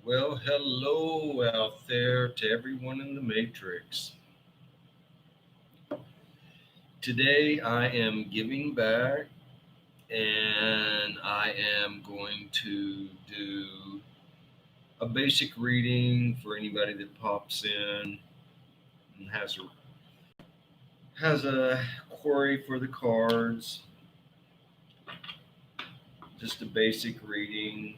Well, hello out there to everyone in the Matrix. Today I am giving back and I am going to do a basic reading for anybody that pops in and has a query for the cards. Just a basic reading.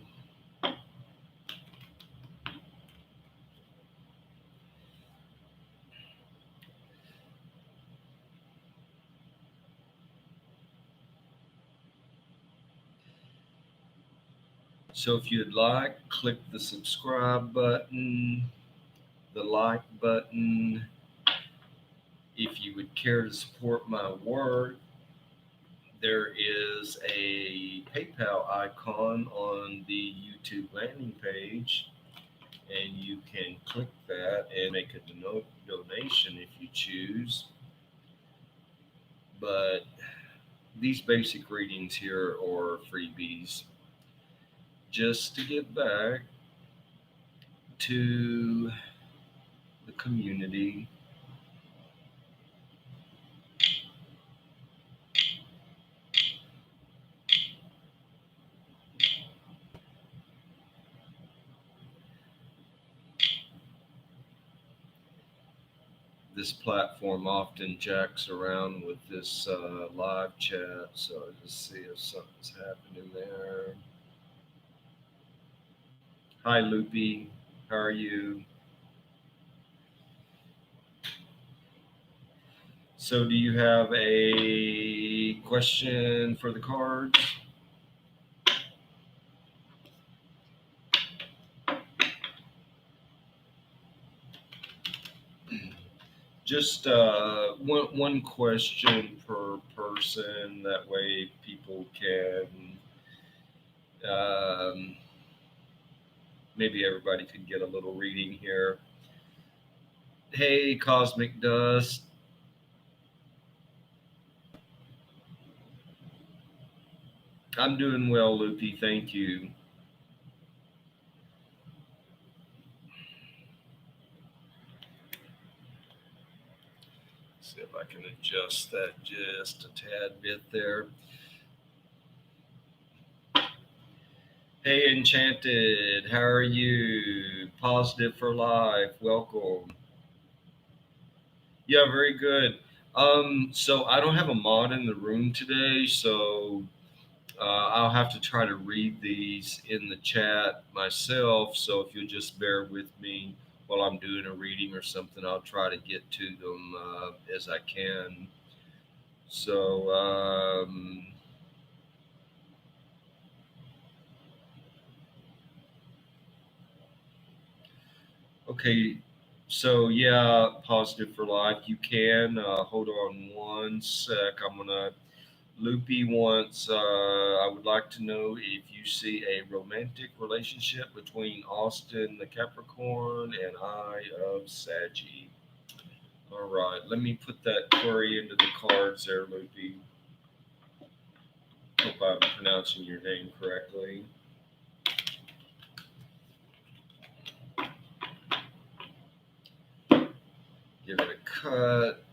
So if you'd like, click the subscribe button, the like button. If you would care to support my work, there is a PayPal icon on the YouTube landing page, and you can click that and make a donation if you choose. But these basic readings here are freebies just to give back to the community. This platform often jacks around with this live chat, so I'll just see if something's happening there. Hi, Loopy. How are you? So, do you have a question for the cards? Just one question per person. That way, people can um, maybe everybody could get a little reading here. Hey, Cosmic Dust. I'm doing well, Loopy. Thank you. See if I can adjust that just a tad bit there. Hey, Enchanted, how are you? Positive for life, welcome. Yeah, very good. So I don't have a mod in the room today, so I'll have to try to read these in the chat myself. So if you'll just bear with me while I'm doing a reading or something, I'll try to get to them as I can. So, okay, so yeah, positive for life. You can hold on one sec. I'm gonna. Loopy wants. I would like to know if you see a romantic relationship between Austin, the Capricorn, and I of Saggy. All right, let me put that query into the cards there, Loopy. Hope I'm pronouncing your name correctly. Give it a cut.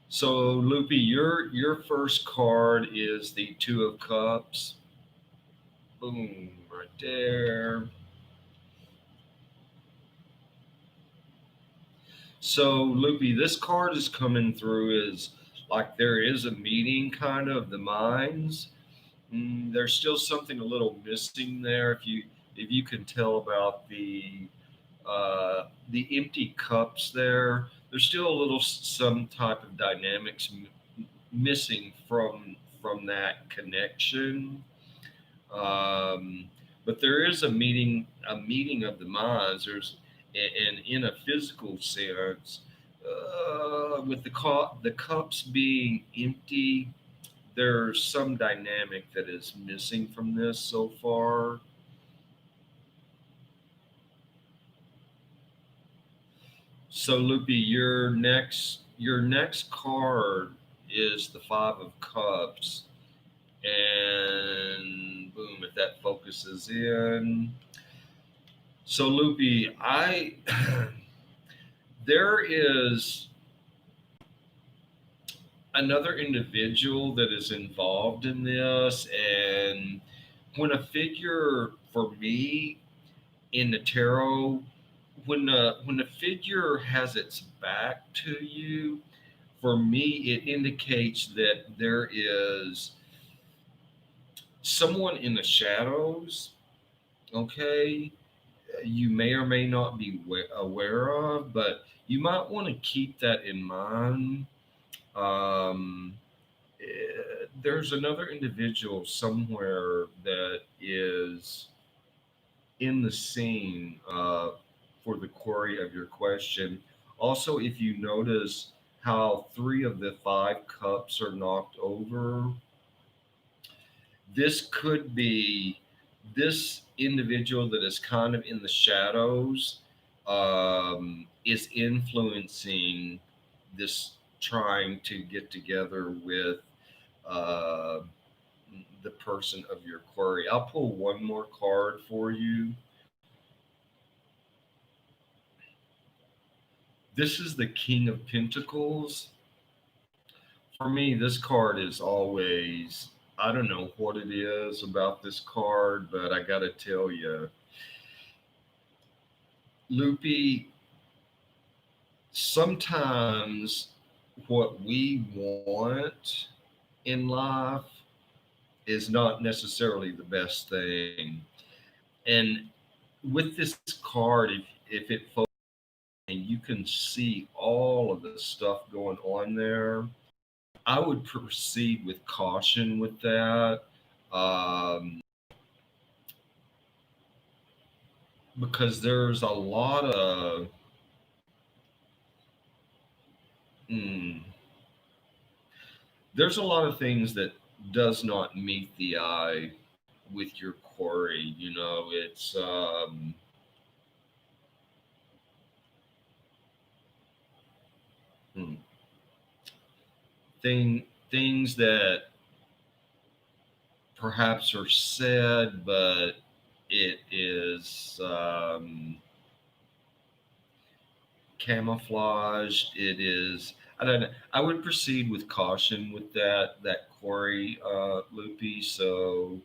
So, Loopy, your first card is the Two of Cups. Boom, right there. So, Loopy, this card is coming through as like there is a meeting kind of the minds. There's still something a little missing there. If you can tell about the empty cups there, there's still a little some type of dynamics missing from that connection. Um, but there is a meeting of the minds. And in a physical sense, with the cups being empty, there's some dynamic that is missing from this so far. So, Loopy, your next card. is the Five of Cups. And boom, if that focuses in. So, Loopy, there is another individual that is involved in this. And when a figure, for me, in the tarot, when a figure has its back to you, for me, it indicates that there is someone in the shadows, okay, you may or may not be aware of, but you might want to keep that in mind. Um, there's another individual somewhere that is in the scene for the query of your question. Also, if you notice how three of the five cups are knocked over, this could be this individual that is kind of in the shadows is influencing this trying to get together with uh, the person of your query. I'll pull one more card for you. This is the King of Pentacles. For me, this card is always, I don't know what it is about this card, but I got to tell you, Loopy, sometimes what we want in life is not necessarily the best thing. And with this card, if it focuses and you can see all of the stuff going on there, I would proceed with caution with that. Um, because mm, there's a lot of things that does not meet the eye with your quarry. You know, it's hmm, things that perhaps are said, but it is camouflaged. It is. I don't know. I would proceed with caution with that quarry, Loopy. So,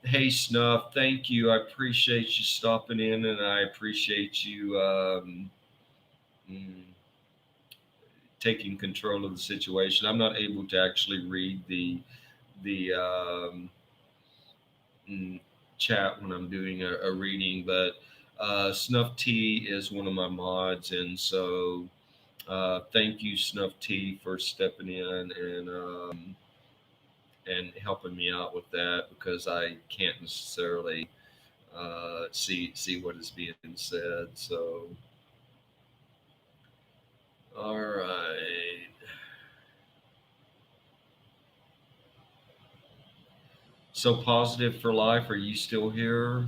hey, Snuff, thank you. I appreciate you stopping in, and I appreciate you mm, taking control of the situation. I'm not able to actually read the mm, chat when I'm doing a reading, but Snuff T is one of my mods, and so thank you, Snuff T, for stepping in and helping me out with that because I can't necessarily see what is being said. So, all right. So positive for life. Are you still here?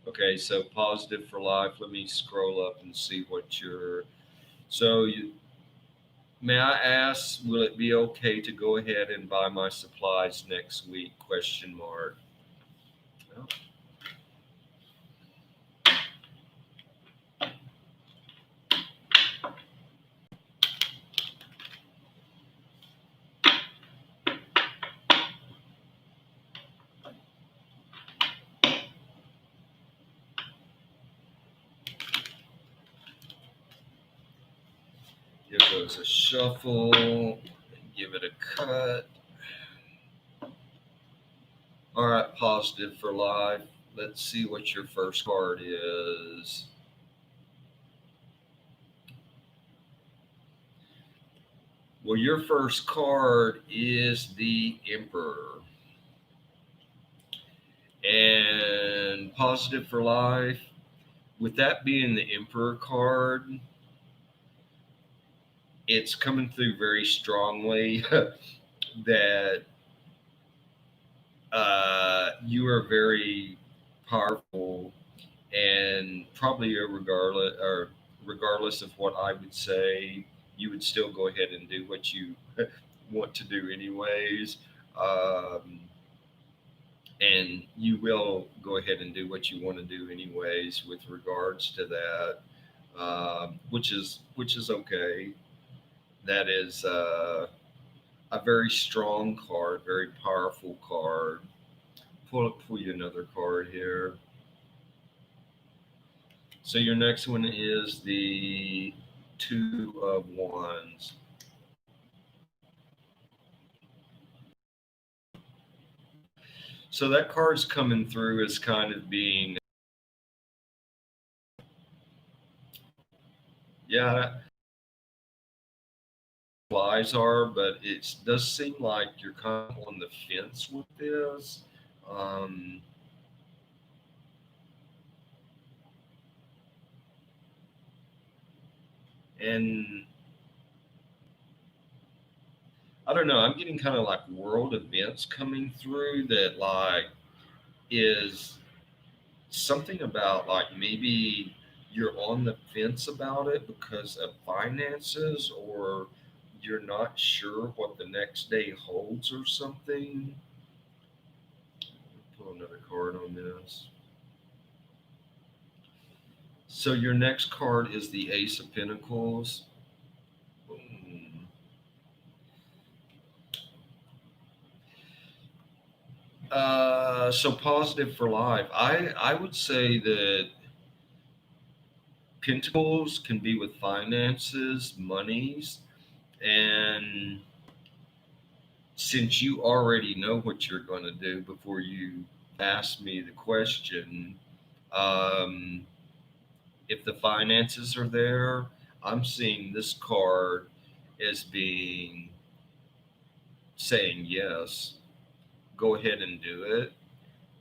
Okay, so positive for life. Let me scroll up and see what you're. So you, may I ask, will it be okay to go ahead and buy my supplies next week? Question mark. Well, give those a shuffle and give it a cut. All right, positive for life. Let's see what your first card is. Well, your first card is the Emperor. And positive for life. with that being the Emperor card, it's coming through very strongly that you are very powerful, and probably regardless of what I would say, you would still go ahead and do what you want to do anyways. Um, and you will go ahead and do what you want to do anyways with regards to that, which is okay. That is a very strong card, very powerful card. Pull you another card here. So your next one is the Two of Wands. So that card's coming through as kind of being, yeah, lies are, but it does seem like you're kind of on the fence with this. Um, and I don't know, I'm getting kind of like world events coming through that like is something about like maybe you're on the fence about it because of finances, or you're not sure what the next day holds or something. Pull another card on this. So your next card is the Ace of Pentacles. Boom. So positive for life. I would say that Pentacles can be with finances, monies, and since you already know what you're going to do before you ask me the question, um, if the finances are there, I'm seeing this card as being saying yes, go ahead and do it.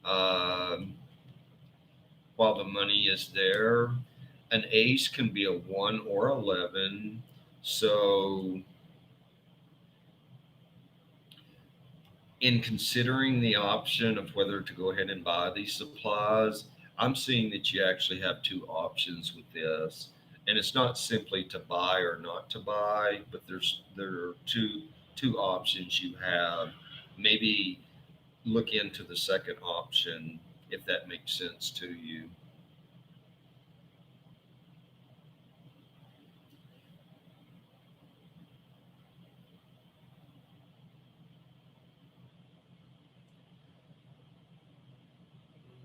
Um, while the money is there, an ace can be a 1 or 11. So in considering the option of whether to go ahead and buy these supplies, I'm seeing that you actually have two options with this. And it's not simply to buy or not to buy, but there are two options you have. Maybe look into the second option if that makes sense to you.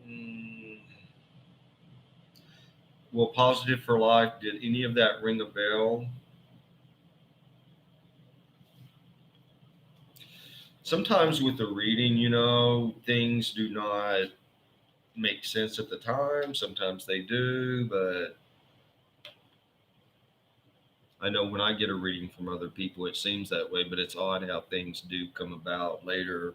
Mm, well, positive for life. Did any of that ring a bell? Sometimes with the reading, things do not make sense at the time. Sometimes they do, but I know when I get a reading from other people, it seems that way, but it's odd how things do come about later.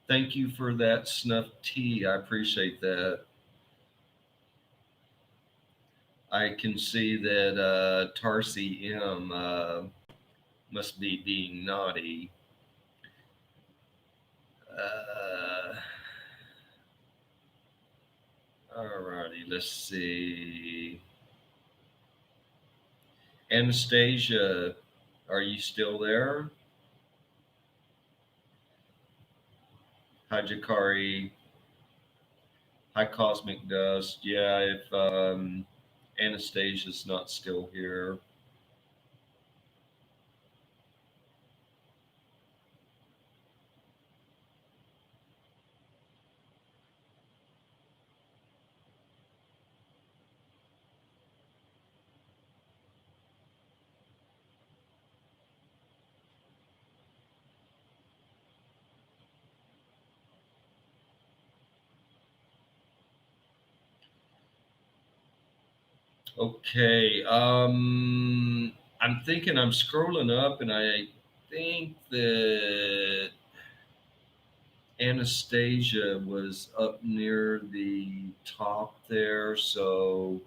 Thank you for that snuff tea. I appreciate that. I can see that Tarsi M must be being naughty. Uh, Alrighty, let's see. Anastasia, are you still there? Hi, Jakari. Hi, Cosmic Dust. Yeah, if Anastasia's not still here. Okay. I'm thinking I'm scrolling up, and I think that Anastasia was up near the top there, so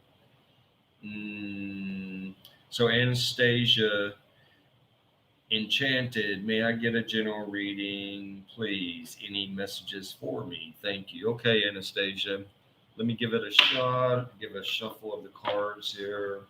mm, so Anastasia Enchanted, may I get a general reading, please? Any messages for me? Thank you. Okay, Anastasia, let me give it a shot. Give a shuffle of the cards here.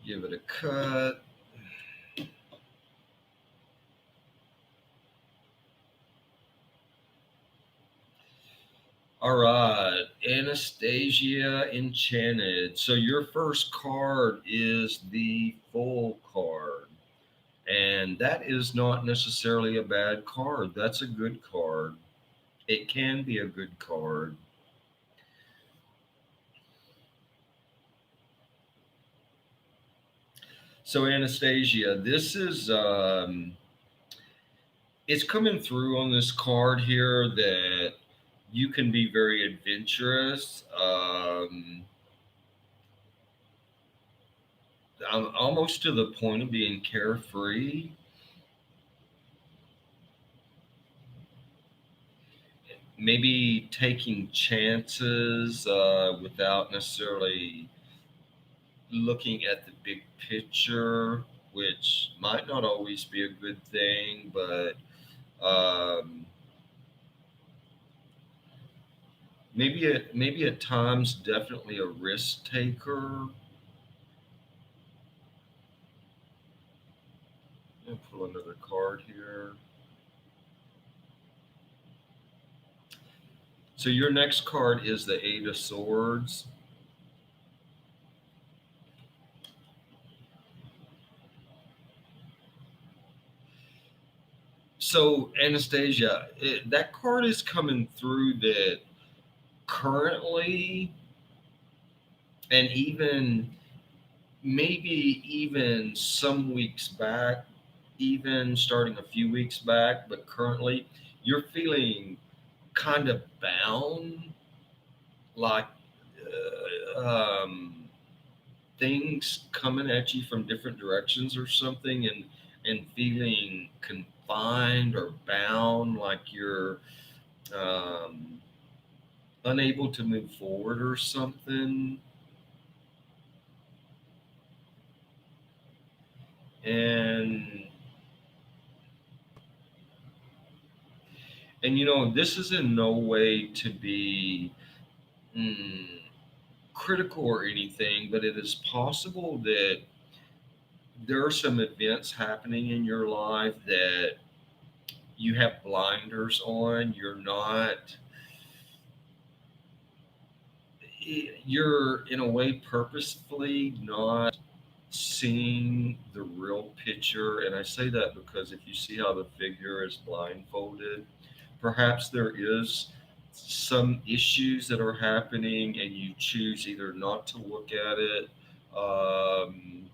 Give it a cut. All right, Anastasia Enchanted. So your first card is the full card. And that is not necessarily a bad card. That's a good card. It can be a good card. So Anastasia, this is it's coming through on this card here that you can be very adventurous, almost to the point of being carefree. Maybe taking chances without necessarily looking at the big picture, which might not always be a good thing, but um, maybe at times definitely a risk taker. I'll pull another card here. So your next card is the Eight of Swords. So Anastasia, that card is coming through that currently, and even maybe even some weeks back, even starting a few weeks back, but currently you're feeling kind of bound, like things coming at you from different directions or something, and feeling confined or bound, like you're um, unable to move forward or something. And this is in no way to be mm, critical or anything, but it is possible that there are some events happening in your life that you have blinders on. You're in a way purposefully not seeing the real picture. And I say that because if you see how the figure is blindfolded, perhaps there is some issues that are happening and you choose either not to look at it um,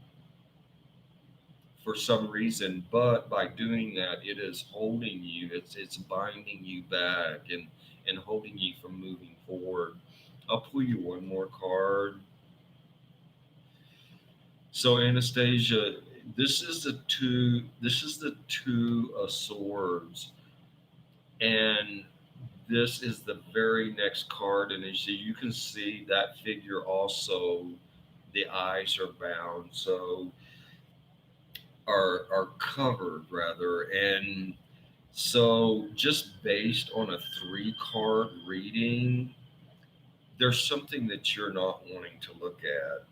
for some reason, but by doing that, it is holding you. It's binding you back and holding you from moving forward. I'll pull you one more card. So Anastasia, this is the two. This is the two of swords, and this is the very next card. And as you can see, that figure also, the eyes are bound. So are covered rather, and so just based on a three-card reading, there's something that you're not wanting to look at,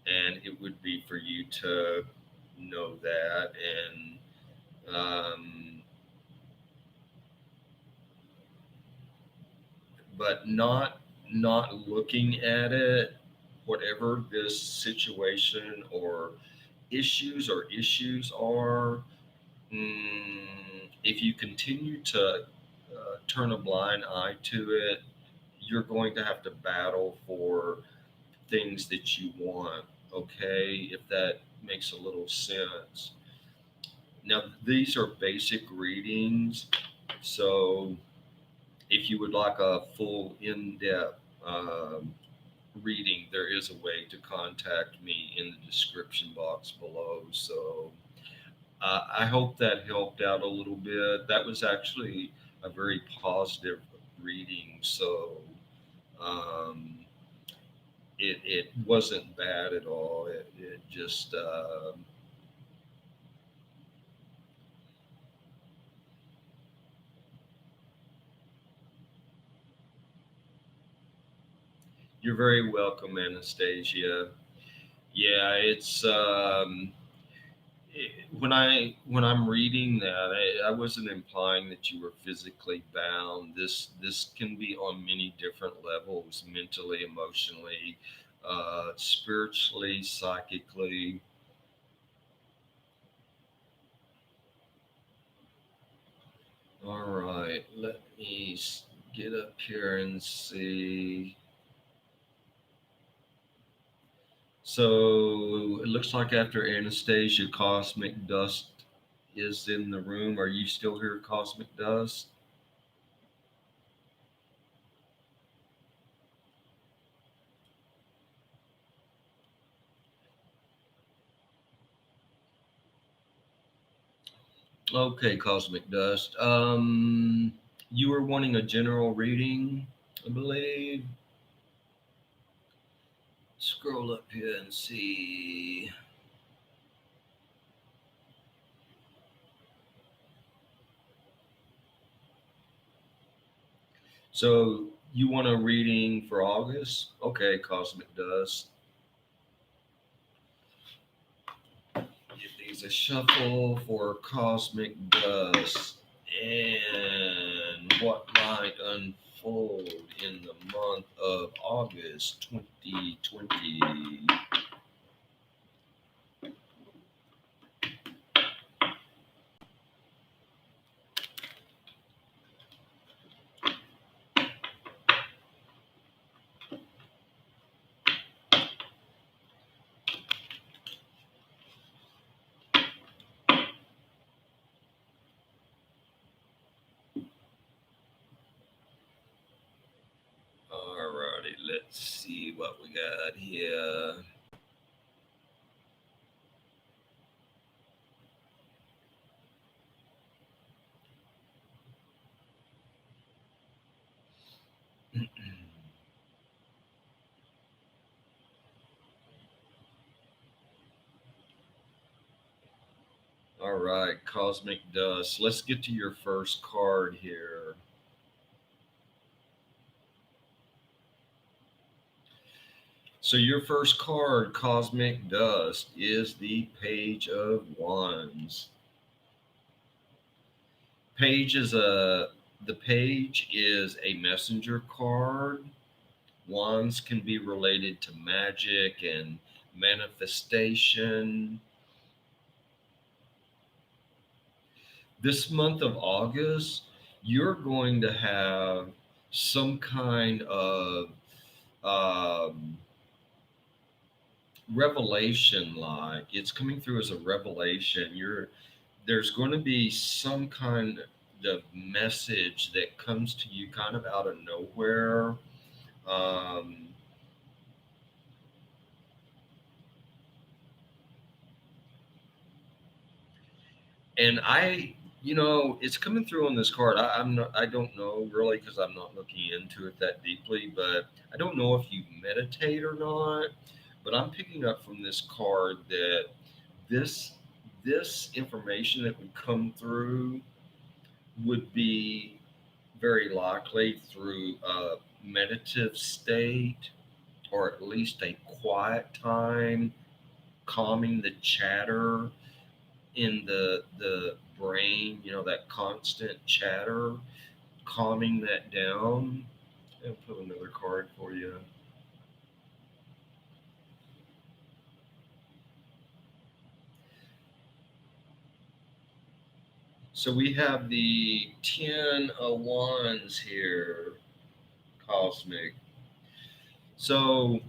and it would be for you to know that, and but not looking at it, whatever this situation or issues are. If you continue to turn a blind eye to it, you're going to have to battle for things that you want. Okay, if that makes a little sense. Now, these are basic readings, so if you would like a full in-depth reading, there is a way to contact me in the description box below. So I hope that helped out a little bit. That was actually a very positive reading. So um, it wasn't bad at all. It just, you're very welcome, Anastasia. Yeah, it's when I'm reading that, I wasn't implying that you were physically bound. This can be on many different levels: mentally, emotionally, spiritually, psychically. All right, let me get up here and see. So it looks like after Anastasia, Cosmic Dust is in the room. Are you still here, Cosmic Dust? Okay, Cosmic Dust. You were wanting a general reading, I believe. Scroll up here and see. So you want a reading for August? Okay, Cosmic Dust. Give these a shuffle for Cosmic Dust. And what might unfold in the month of August 2020? Alrighty, let's see what we got here. All right, Cosmic Dust. Let's get to your first card here. So, your first card, Cosmic Dust, is the Page of Wands. Page is a the page is a messenger card. Wands can be related to magic and manifestation. This month of August, you're going to have some kind of um, revelation. Like it's coming through as a revelation. There's going to be some kind of message that comes to you kind of out of nowhere. Um, and it's coming through on this card. I'm not, I don't know really because I'm not looking into it that deeply, but I don't know if you meditate or not. But I'm picking up from this card that this this information that would come through would be very likely through a meditative state or at least a quiet time, calming the chatter in the brain, that constant chatter, calming that down. I'll put another card for you. So we have the 10 of Wands here, Cosmic. So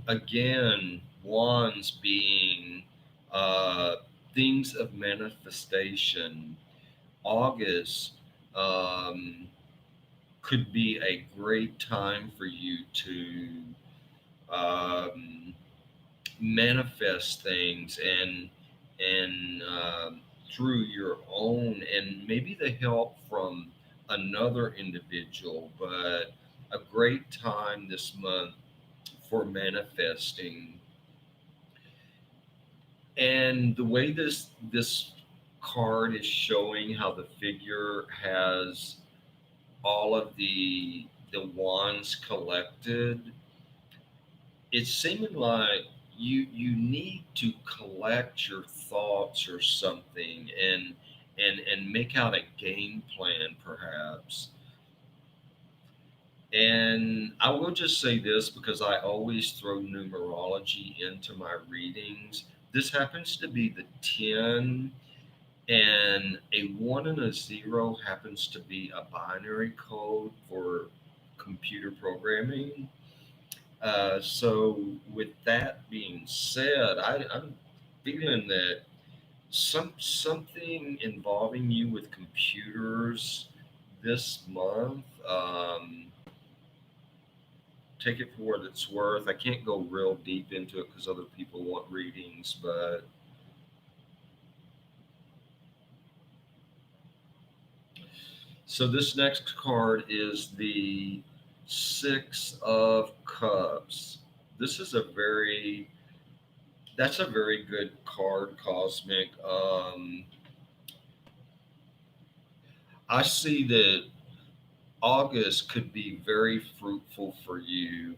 again, Wands being uh, things of manifestation. August um, could be a great time for you to um, manifest things and through your own and maybe the help from another individual, but a great time this month for manifesting. And the way this card is showing how the figure has all of the wands collected, it's seeming like you need to collect your thoughts or something and make out a game plan perhaps. And I will just say this because I always throw numerology into my readings. This happens to be the 10, and a 1 and a 0 happens to be a binary code for computer programming. So, with that being said, I'm feeling that something involving you with computers this month. Take it for what it's worth. I can't go real deep into it because other people want readings, but so this next card is the Six of Cups. This is a very that's a very good card, Cosmic. I see that August could be very fruitful for you,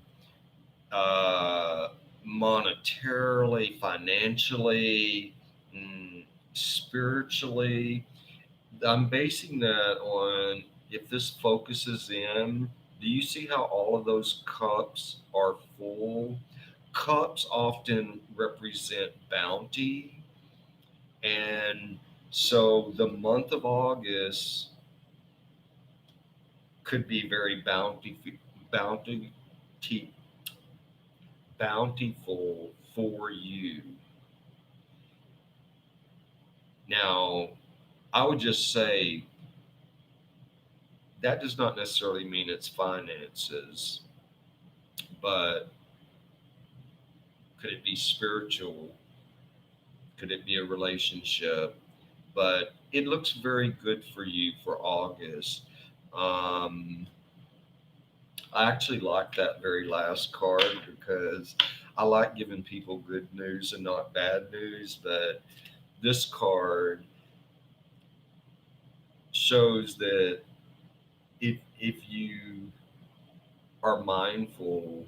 uh, monetarily, financially, spiritually. I'm basing that on if this focuses in. Do you see how all of those cups are full? Cups often represent bounty. And so the month of August could be very bounty, bountiful for you. Now, I would just say that does not necessarily mean it's finances, but could it be spiritual? Could it be a relationship? But it looks very good for you for August. Um, I actually like that very last card because I like giving people good news and not bad news. But this card shows that if you are mindful,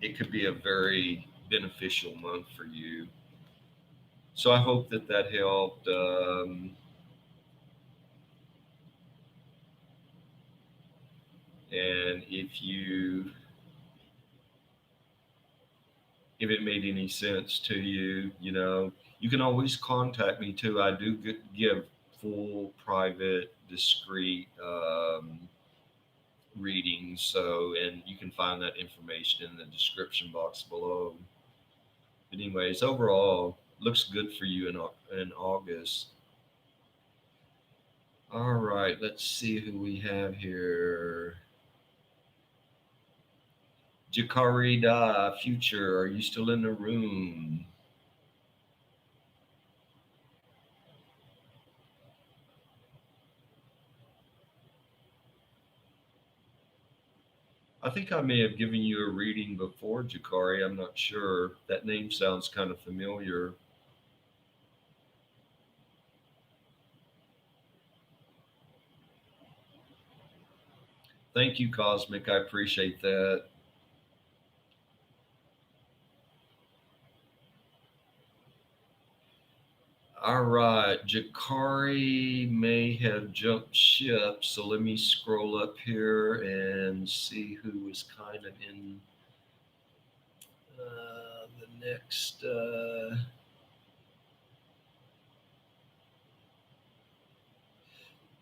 it could be a very beneficial month for you. So I hope that that helped. And if it made any sense to you, you can always contact me too. I do give full, private, discreet readings. So, and you can find that information in the description box below. But anyways, overall, looks good for you in August. All right, let's see who we have here. Jakari Da, future, are you still in the room? I think I may have given you a reading before, Jakari. I'm not sure. That name sounds kind of familiar. Thank you, Cosmic. I appreciate that. All right, Jakari may have jumped ship, so let me scroll up here and see who was kind of in the next.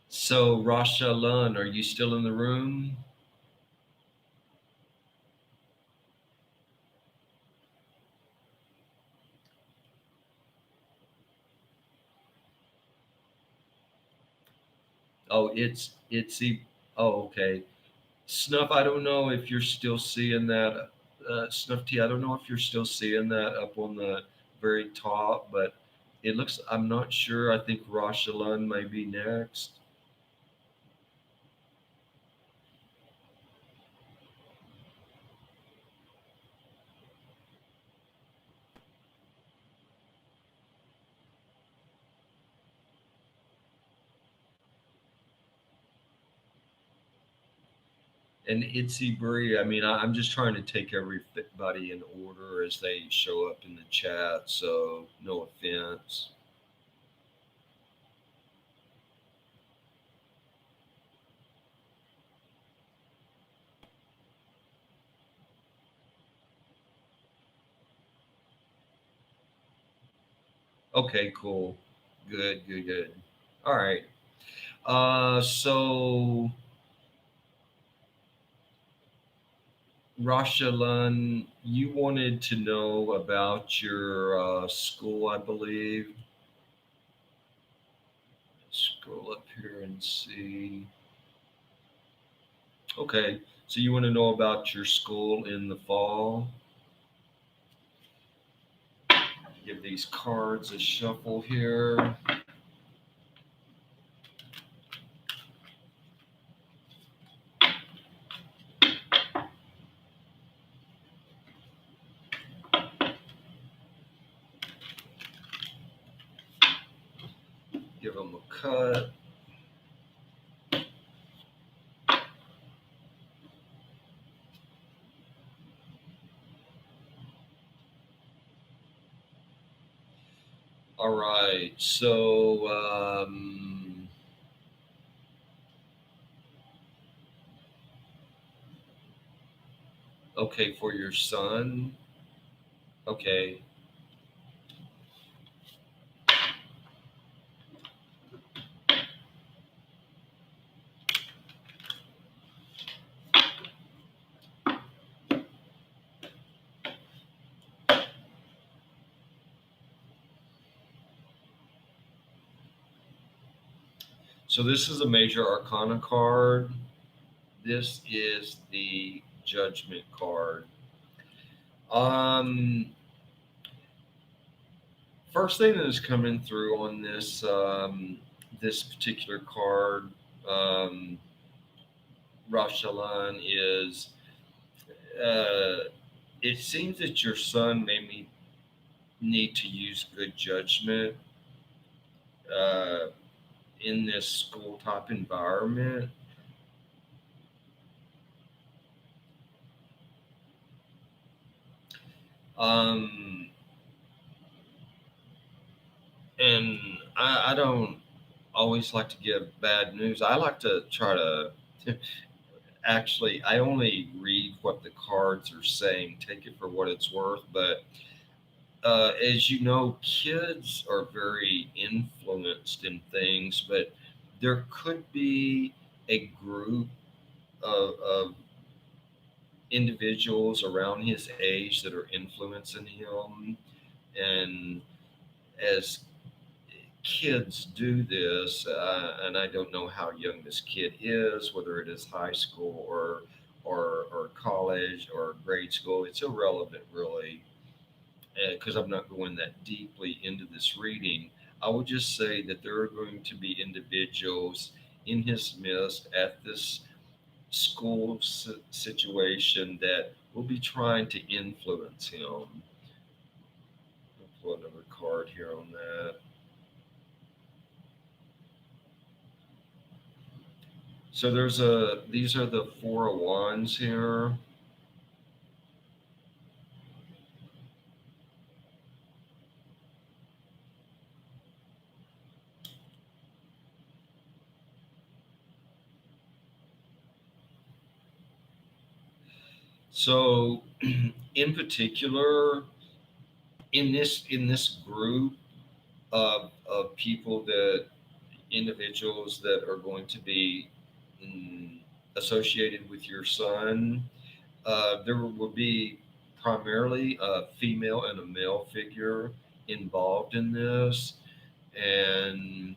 So, Rasha Lund, are you still in the room? Oh, it's. Oh, okay. Snuff, I don't know if you're still seeing that. Snuff Tea, I don't know if you're still seeing that up on the very top, but it looks, I'm not sure. I think Roshalun may be next. And Itsy Bree, I mean, I'm just trying to take everybody in order as they show up in the chat, so no offense. Okay, cool. Good, good, good. All right. So Rashalan, you wanted to know about your school, I believe. Scroll up here and see. Okay, so you want to know about your school in the fall? Give these cards a shuffle here. Give them a cut. All right, so okay, for your son. Okay, so this is a major arcana card. This is the judgment card. Um, First thing that is coming through on this particular card, um, Rashalan, is uh, it seems that your son may need to use good judgment uh, in this school type environment. Um, and I don't always like to give bad news. I like to try to actually, I only read what the cards are saying, take it for what it's worth. But as you know, kids are very influenced in things, but there could be a group of individuals around his age that are influencing him. And as kids do this, and I don't know how young this kid is, whether it is high school or college or grade school, it's irrelevant really, because I'm not going that deeply into this reading. I would just say that there are going to be individuals in his midst at this school situation that will be trying to influence him. I'll pull another card here on that. So these are the Four of Wands here. So in particular, in this group of people, that individuals that are going to be mm, associated with your son, there will be primarily a female and a male figure involved in this. And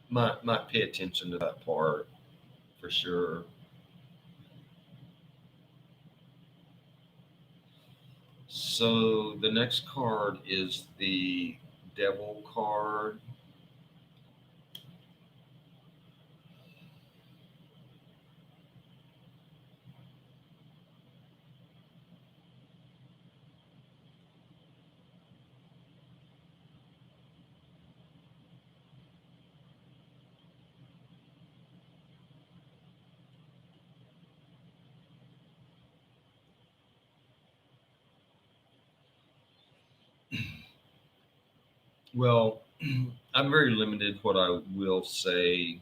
might pay attention to that part for sure. So the next card is the Devil card. Well, I'm very limited what I will say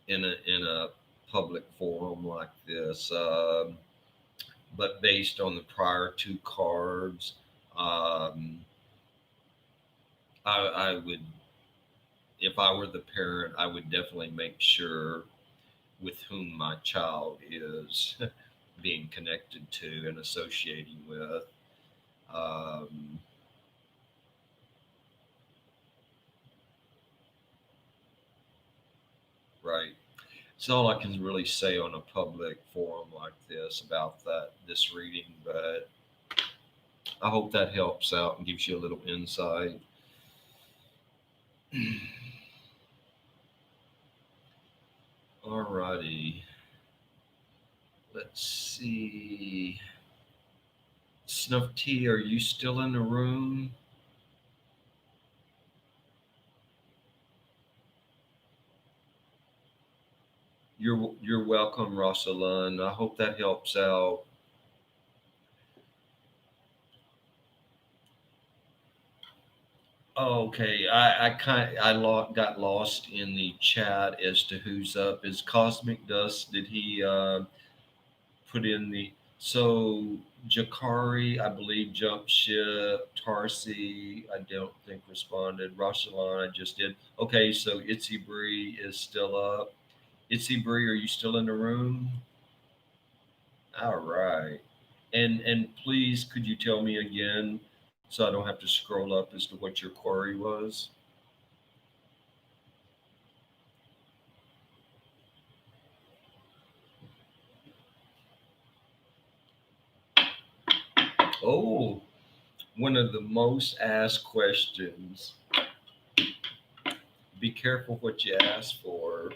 in a public forum like this. But based on the prior two cards, um, I would, if I were the parent, I would definitely make sure with whom my child is being connected to and associating with. Um, right. It's all I can really say on a public forum like this about this reading, but I hope that helps out and gives you a little insight. Alrighty, let's see. Snuff Tea, are you still in the room? You're welcome, Rosalind. I hope that helps out. Okay, got lost in the chat as to who's up. Is Cosmic Dust? Did he put in the so Jakari? I believe jumped ship. Tarsi, I don't think responded. Rosalind, I just did. Okay, so Itsy Bree is still up. Itsy Bree, are you still in the room? All right. And please, could you tell me again so I don't have to scroll up as to what your query was? Oh, one of the most asked questions. Be careful what you ask for.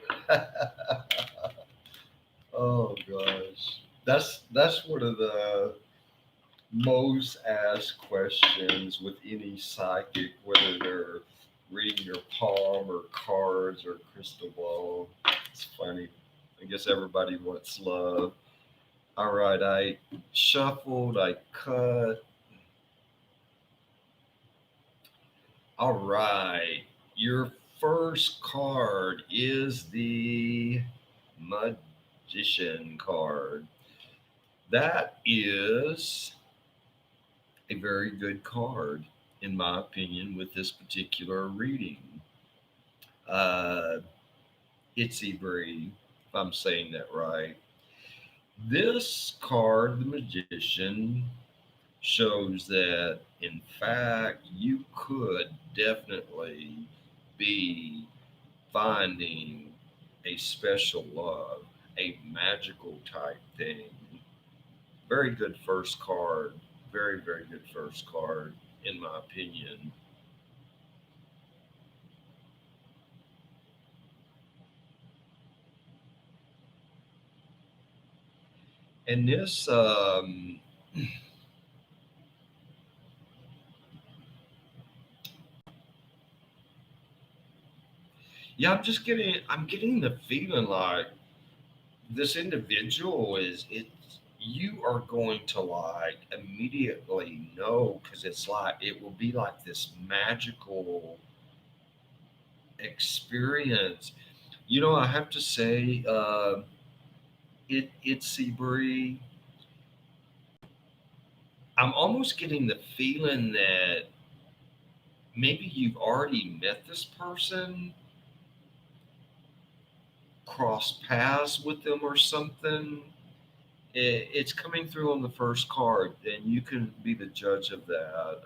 Oh gosh. That's one of the most asked questions with any psychic, whether they're reading your palm or cards or crystal ball. It's funny. I guess everybody wants love. All right, I shuffled, I cut. All right, your first card is the Magician card. That is a very good card, in my opinion, with this particular reading. Uh, Itsy Bree, if I'm saying that right. This card, the Magician, shows that, in fact, you could definitely be finding a special love, a magical type thing. Very good first card. Very, very good first card, in my opinion. And this, yeah, I'm getting the feeling like this individual is it. You are going to like immediately know because it's like it will be like this magical experience. I have to say, it's Seabury. I'm almost getting the feeling that maybe you've already met this person, crossed paths with them or something. It's coming through on the first card, and you can be the judge of that.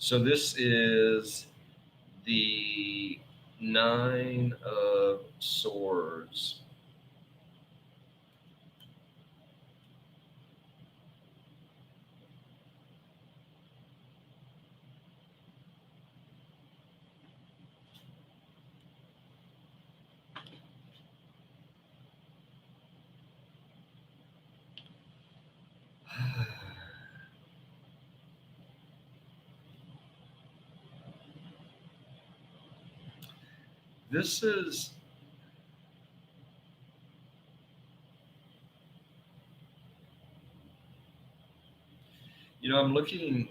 So this is the Nine of Swords. This is, I'm looking.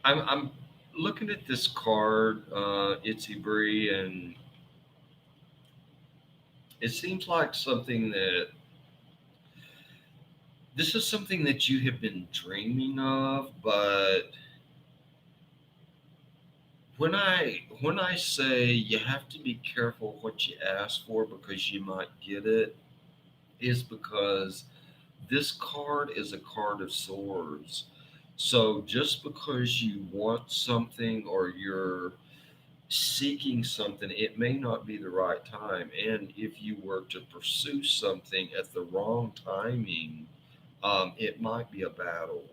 I'm looking at this card, Itsy Bree, and it seems like something that this is something that you have been dreaming of, but when I say you have to be careful what you ask for because you might get it, is because this card is a card of swords. So just because you want something or you're seeking something, it may not be the right time. And if you were to pursue something at the wrong timing, it might be a battle.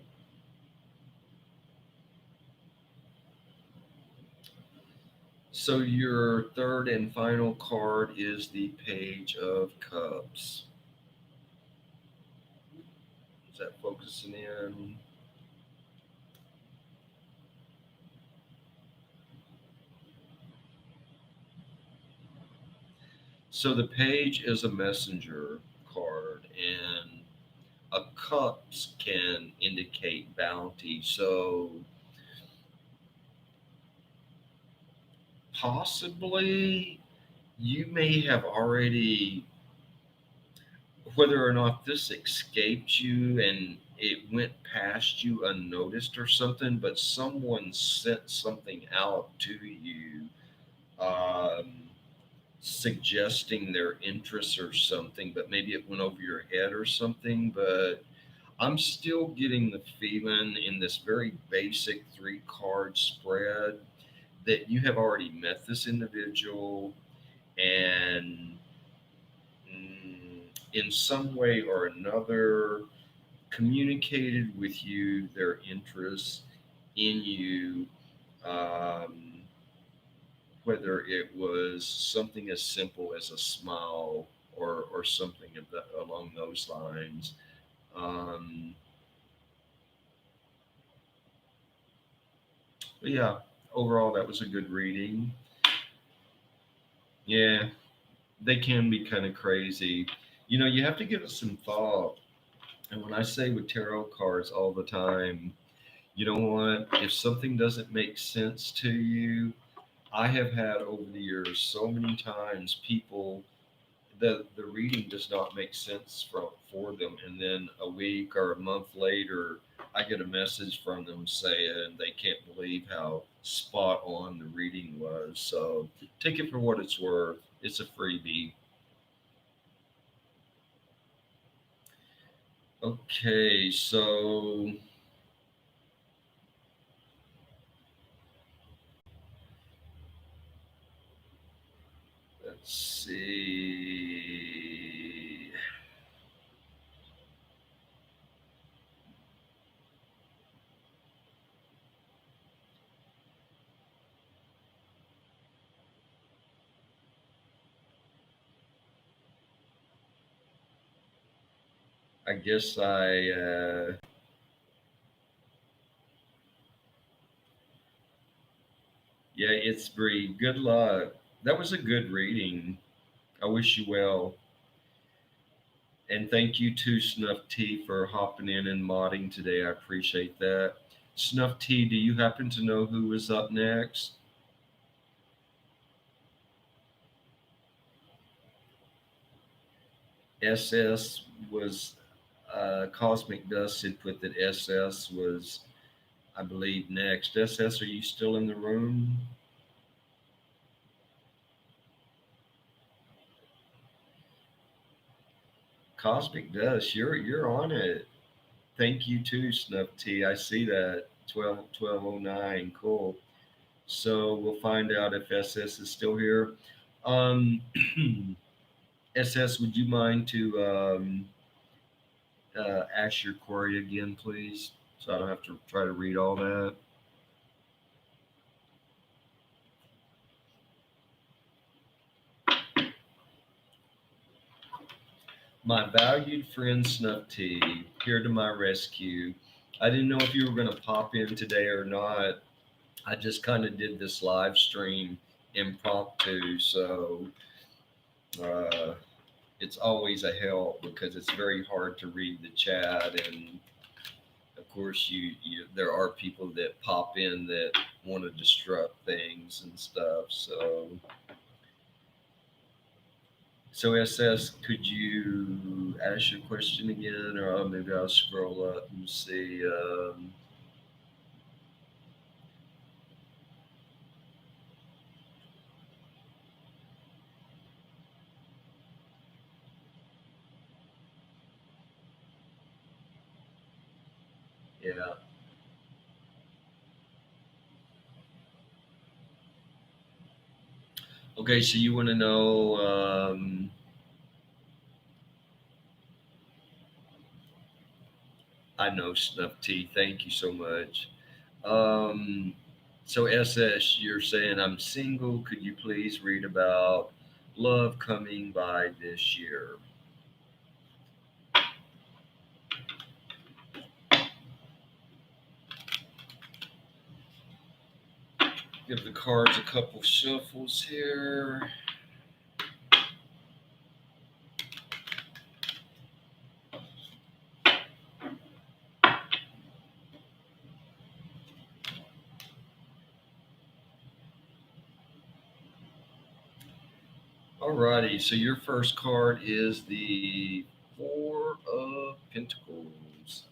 So your third and final card is the Page of Cups. Is that focusing in? So the page is a messenger card, and a cups can indicate bounty. So possibly you may have already, whether or not this escaped you and it went past you unnoticed or something, but someone sent something out to you, um, suggesting their interests or something, but maybe it went over your head or something. But I'm still getting the feeling in this very basic three card spread that you have already met this individual and, in some way or another, communicated with you their interests in you, um, whether it was something as simple as a smile or something along those lines. Um, but yeah, overall, that was a good reading. Yeah, they can be kind of crazy. You have to give it some thought. And when I say with tarot cards all the time, you know what? If something doesn't make sense to you, I have had over the years so many times people, the reading does not make sense for them, and then a week or a month later, I get a message from them saying they can't believe how spot on the reading was. So take it for what it's worth. It's a freebie. Okay, so let's see. I guess yeah, it's Bree. Good luck. That was a good reading. I wish you well. And thank you to Snuff Tea for hopping in and modding today. I appreciate that. Snuff Tea, do you happen to know who is up next? SS was, Cosmic Dust had put that SS was, I believe, next. SS, are you still in the room? Cosmic Dust, you're on it. Thank you too, Snuff T. I see that. 1209. Cool. So we'll find out if SS is still here. Um, SS, would you mind to ask your query again, please? So I don't have to try to read all that. My valued friend Snuff T, here to my rescue. I didn't know if you were going to pop in today or not. I just kind of did this live stream impromptu, so uh, it's always a help because it's very hard to read the chat, and of course, you there are people that pop in that want to disrupt things and stuff. So SS, could you ask your question again, or maybe I'll scroll up and see. Yeah. Okay, so you want to know? I know Snuff Tea. Thank you so much. Um, so SS, you're saying I'm single. Could you please read about love coming by this year? Give the cards a couple shuffles here. Alrighty, so your first card is the Four of Pentacles.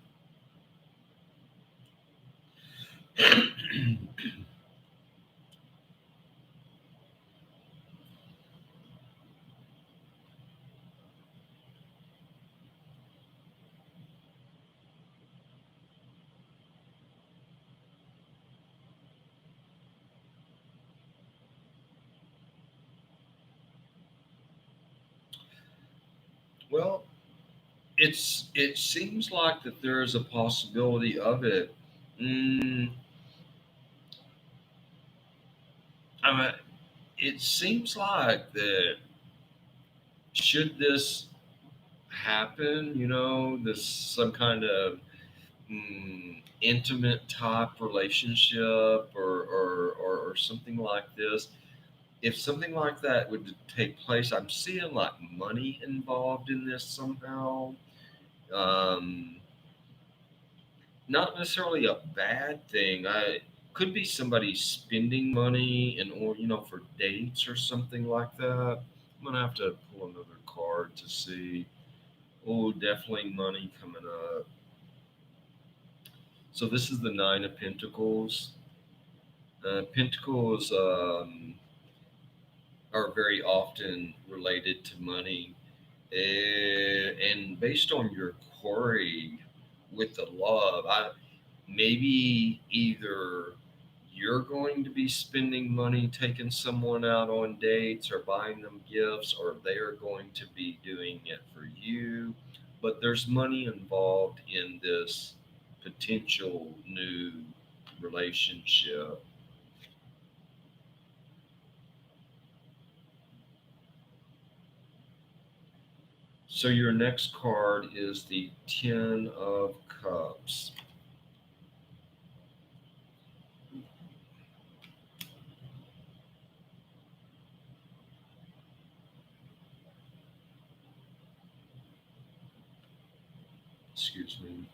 Well, it seems like that there is a possibility of it. Mm, I mean, it seems like that should this happen, this some kind of intimate type relationship or something like this. If something like that would take place, I'm seeing like money involved in this somehow. Um, Not necessarily a bad thing. I could be somebody spending money and or for dates or something like that. I'm gonna have to pull another card to see. Oh, definitely money coming up. So this is the Nine of Pentacles. Pentacles are very often related to money. And based on your query with the love, I maybe either you're going to be spending money taking someone out on dates or buying them gifts, or they are going to be doing it for you. But there's money involved in this potential new relationship. So your next card is the Ten of Cups. Excuse me.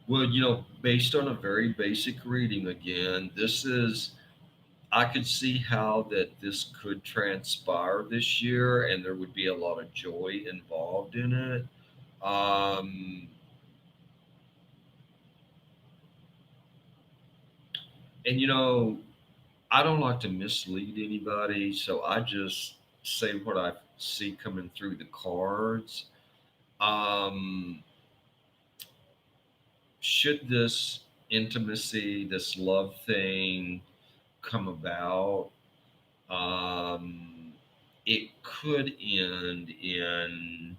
Well, based on a very basic reading again, I could see how that this could transpire this year and there would be a lot of joy involved in it. Um, and I don't like to mislead anybody, so I just say what I see coming through the cards. Um, should this intimacy, this love thing come about, um, it could end in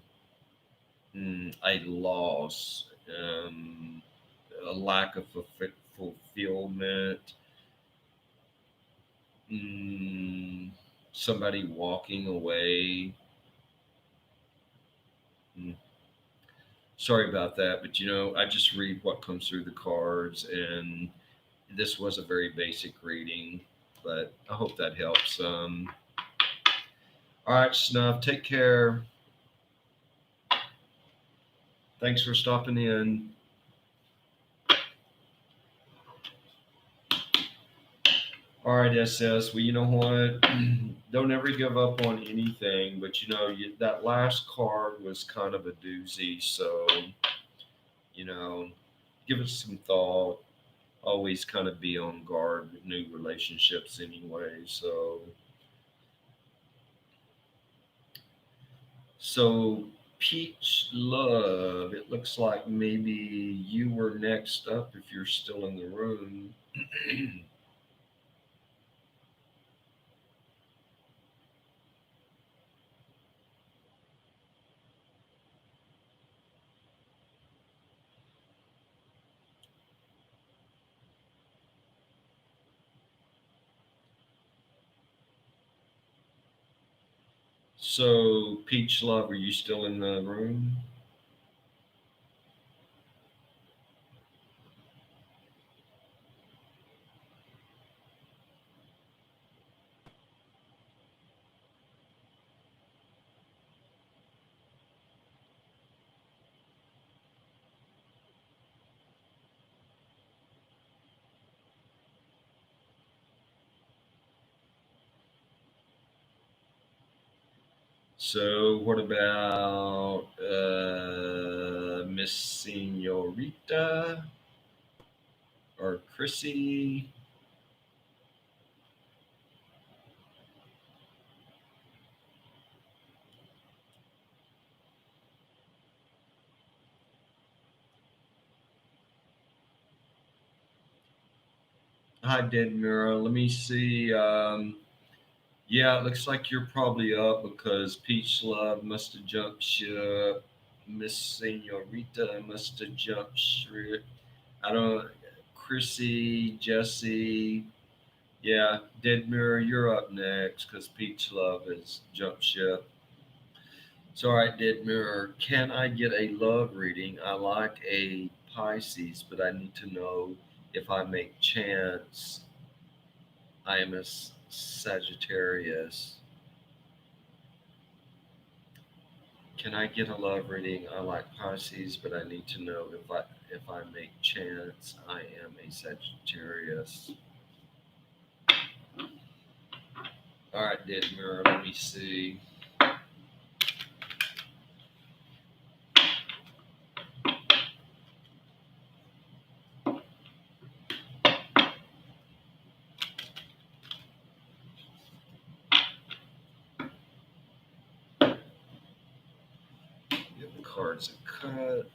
a loss, a lack of fulfillment, mm, somebody walking away. Mm, sorry about that, but I just read what comes through the cards, and this was a very basic reading, but I hope that helps. All right, Snuff, take care. Thanks for stopping in. All right, SS. Well, you know what? Don't ever give up on anything, but that last card was kind of a doozy. So, you know, give it some thought. Always kind of be on guard with new relationships anyway. So Peach Love, it looks like maybe you were next up if you're still in the room. So Peach Love, are you still in the room? So what about Miss Senorita or Chrissy? Hi, Dead Mira. Let me see. Yeah, it looks like you're probably up because Peach Love must have jumped ship. Miss Senorita must have jumped ship. I don't. Chrissy, Jesse. Yeah, Dead Mirror, you're up next because Peach Love has jumped ship. So, all right, Dead Mirror, can I get a love reading? I like a Pisces, but I need to know if I make chance. I am a Sagittarius. Can I get a love reading? I like Pisces, but I need to know if I make chance. I am a Sagittarius. All right, Dead Mirror, let me see. Give the cards a cut.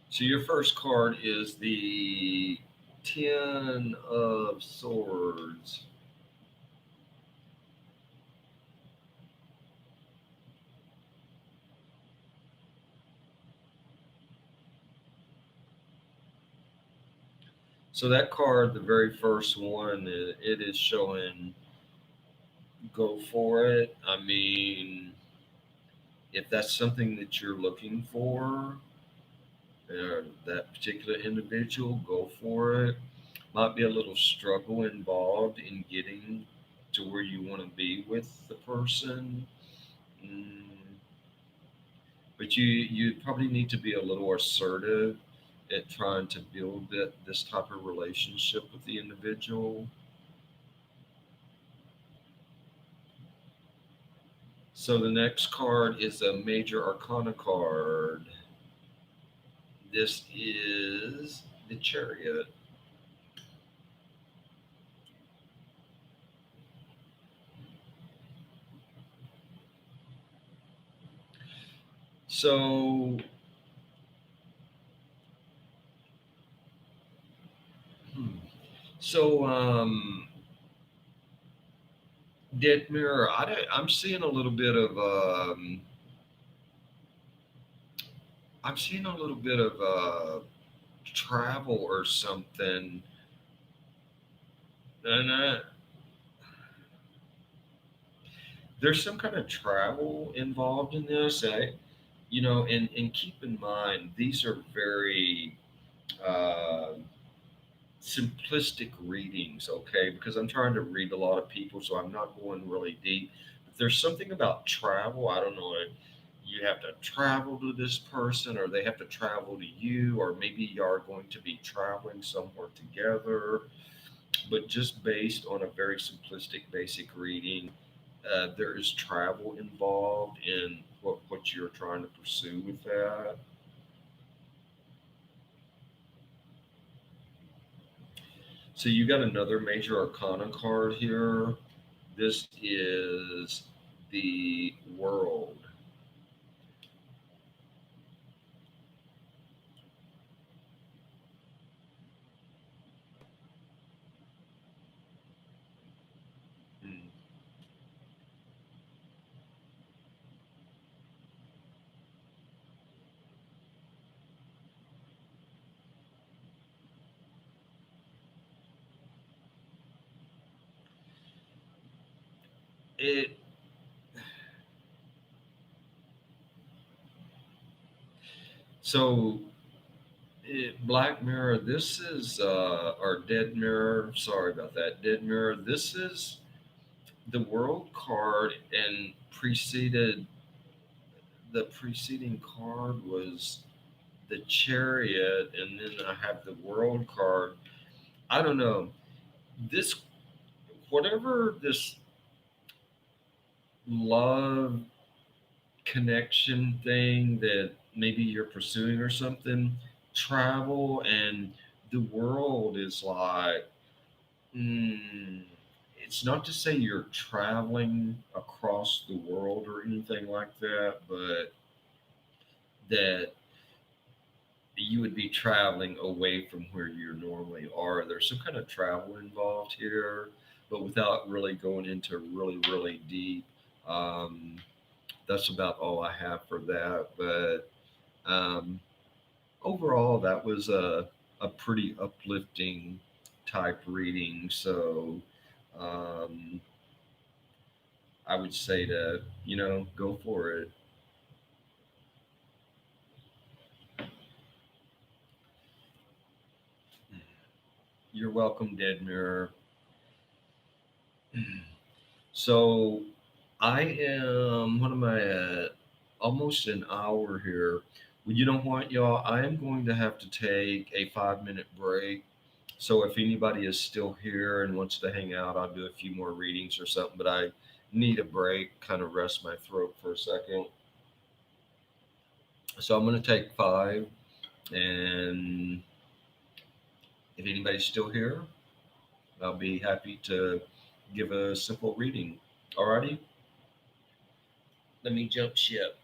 So your first card is the Ten of Swords. So that card, the very first one, it is showing go for it. I mean, if that's something that you're looking for, that particular individual, go for it. Might be a little struggle involved in getting to where you want to be with the person. Mm, but you probably need to be a little assertive at trying to build this type of relationship with the individual. So the next card is a major arcana card. this is the chariot. So, hmm. So, Dead Mirror, I'm seeing a little bit of, I'm seeing a little bit of travel or something. And there's some kind of travel involved in this. And keep in mind, these are very uh, simplistic readings, okay? Because I'm trying to read a lot of people, so I'm not going really deep. But there's something about travel. I don't know. You have to travel to this person, or they have to travel to you, or maybe you are going to be traveling somewhere together. But just based on a very simplistic, basic reading, there is travel involved in what you're trying to pursue with that. So you got another major arcana card here. This is the world. Mm. It so Black Mirror. This is or Dead Mirror. Sorry about that. Dead Mirror. This is the world card, and preceded the preceding card was the Chariot, and then I have the world card. I don't know. This whatever this love connection thing that maybe you're pursuing or something, travel and the world is like, mm, it's not to say you're traveling across the world or anything like that, but that you would be traveling away from where you normally are. There's some kind of travel involved here, but without really going into really, really deep. Um, that's about all I have for that. But um, overall, that was a pretty uplifting type reading. So um, I would say to, go for it. You're welcome, Dead Mirror. So I am, what am I at? Almost an hour here. Well, you know what, y'all? I am going to have to take a 5 minute break. So if anybody is still here and wants to hang out, I'll do a few more readings or something. But I need a break, kind of rest my throat for a second. So I'm going to take five. And if anybody's still here, I'll be happy to give a simple reading. Alrighty? Let me jump ship.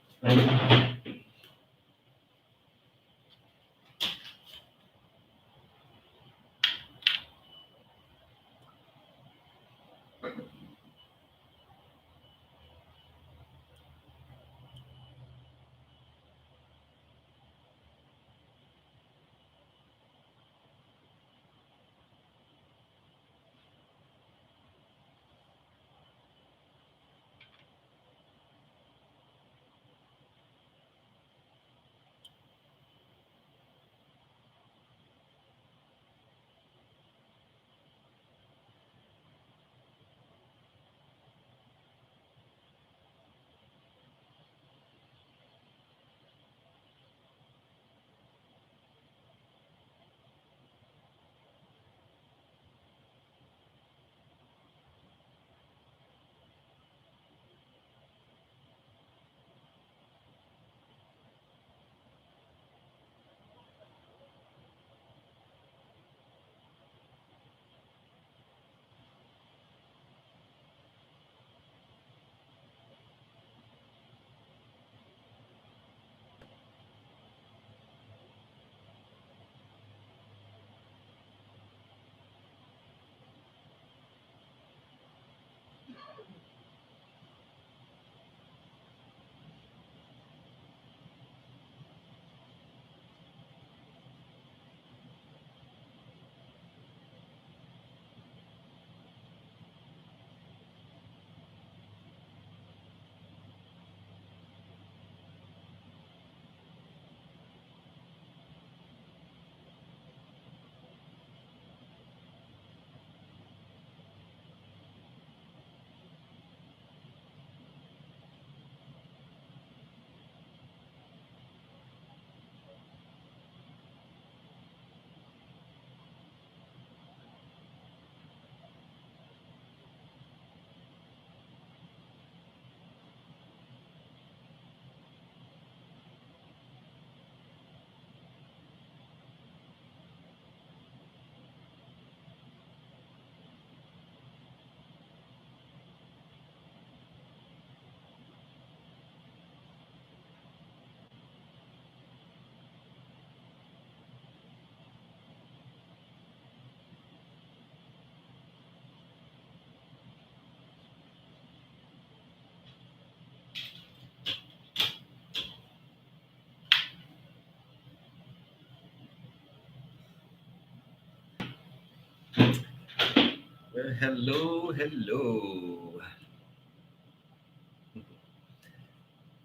Hello, hello.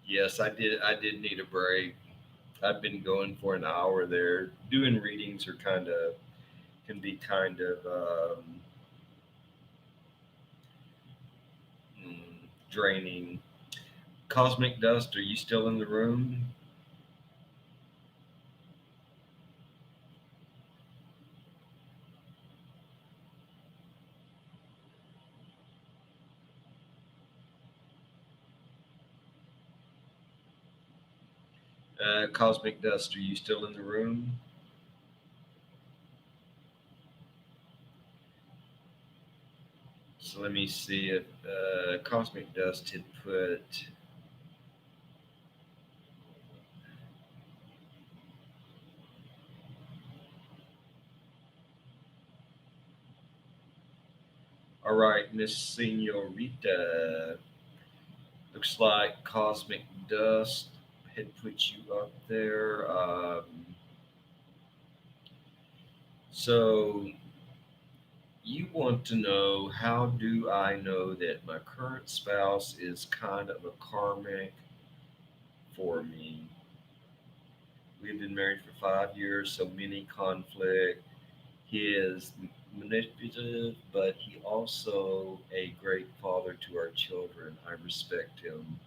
Yes, I did need a break. I've been going for an hour there. Doing readings are can be kind of draining. Cosmic Dust, are you still in the room? Cosmic Dust, are you still in the room? So let me see if Cosmic Dust had put. All right, Miss Senorita. Looks like Cosmic Dust had put you up there. So you want to know, how do I know that my current spouse is kind of a karmic for me? We've been married for 5 years, so many conflict. He is manipulative, but he also a great father to our children. I respect him.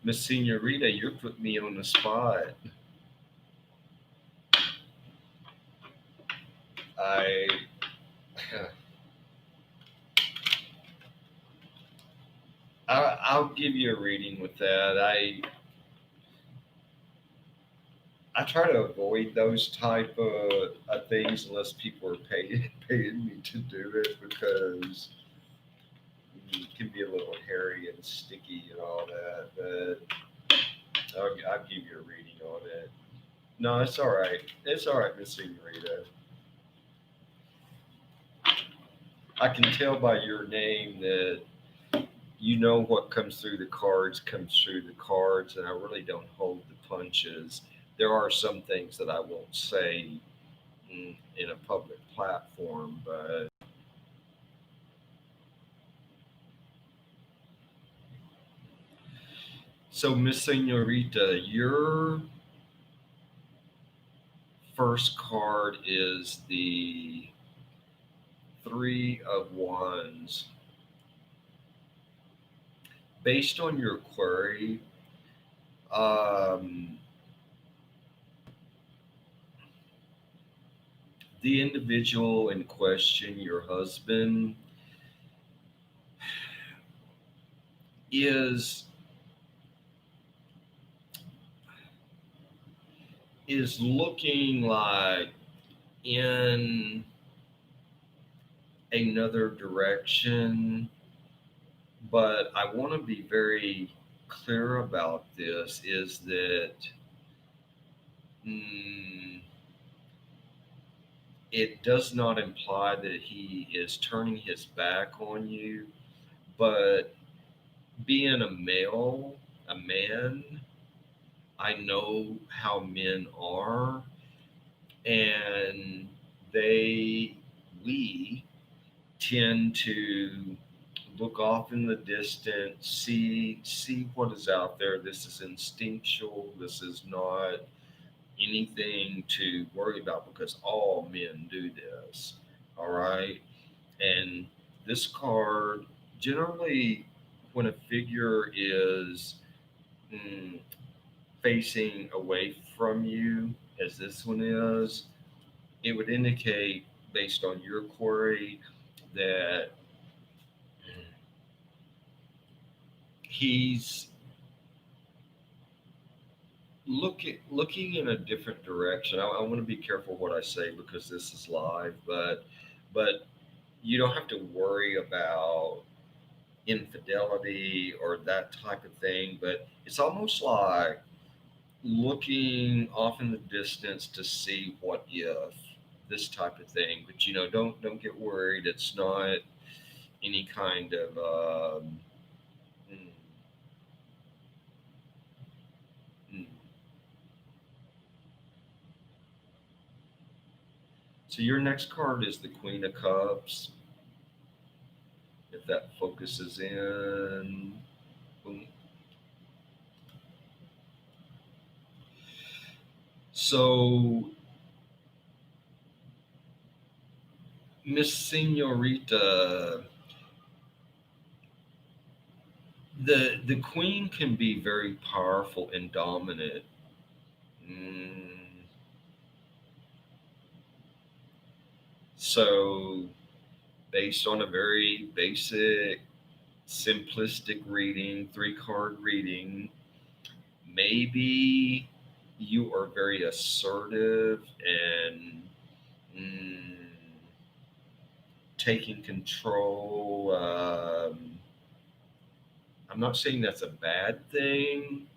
Miss Senorita, you're putting me on the spot. I I'll give you a reading with that. I try to avoid those type of things unless people are paying paying me to do it, because it can be a little hairy and sticky and all that. But I'll give you a reading on it. No, it's all right. It's all right, Miss Senorita. I can tell by your name that you know what comes through the cards comes through the cards, and I really don't hold the punches. There are some things that I won't say in a public platform, but so, Miss Senorita, your first card is the Three of Wands. Based on your query, um, the individual in question, your husband, is is looking like in another direction, but I want to be very clear about this, is that mm, it does not imply that he is turning his back on you, but being a male, a man, I know how men are, and they, we tend to look off in the distance, see what is out there. This is instinctual. This is not anything to worry about, because all men do this. All right. And this card, generally, when a figure is mm, facing away from you, as this one is, it would indicate, based on your query, that he's looking in a different direction. I want to be careful what I say because this is live, but you don't have to worry about infidelity or that type of thing. But it's almost like looking off in the distance to see what if, this type of thing. But don't get worried. It's not any kind of mm, mm. So your next card is the Queen of Cups. If that focuses in. Boom. So, Miss Senorita, the queen can be very powerful and dominant. Mm, so, based on a very basic, simplistic reading, three card reading, maybe you are very assertive and mm, taking control. I'm not saying that's a bad thing.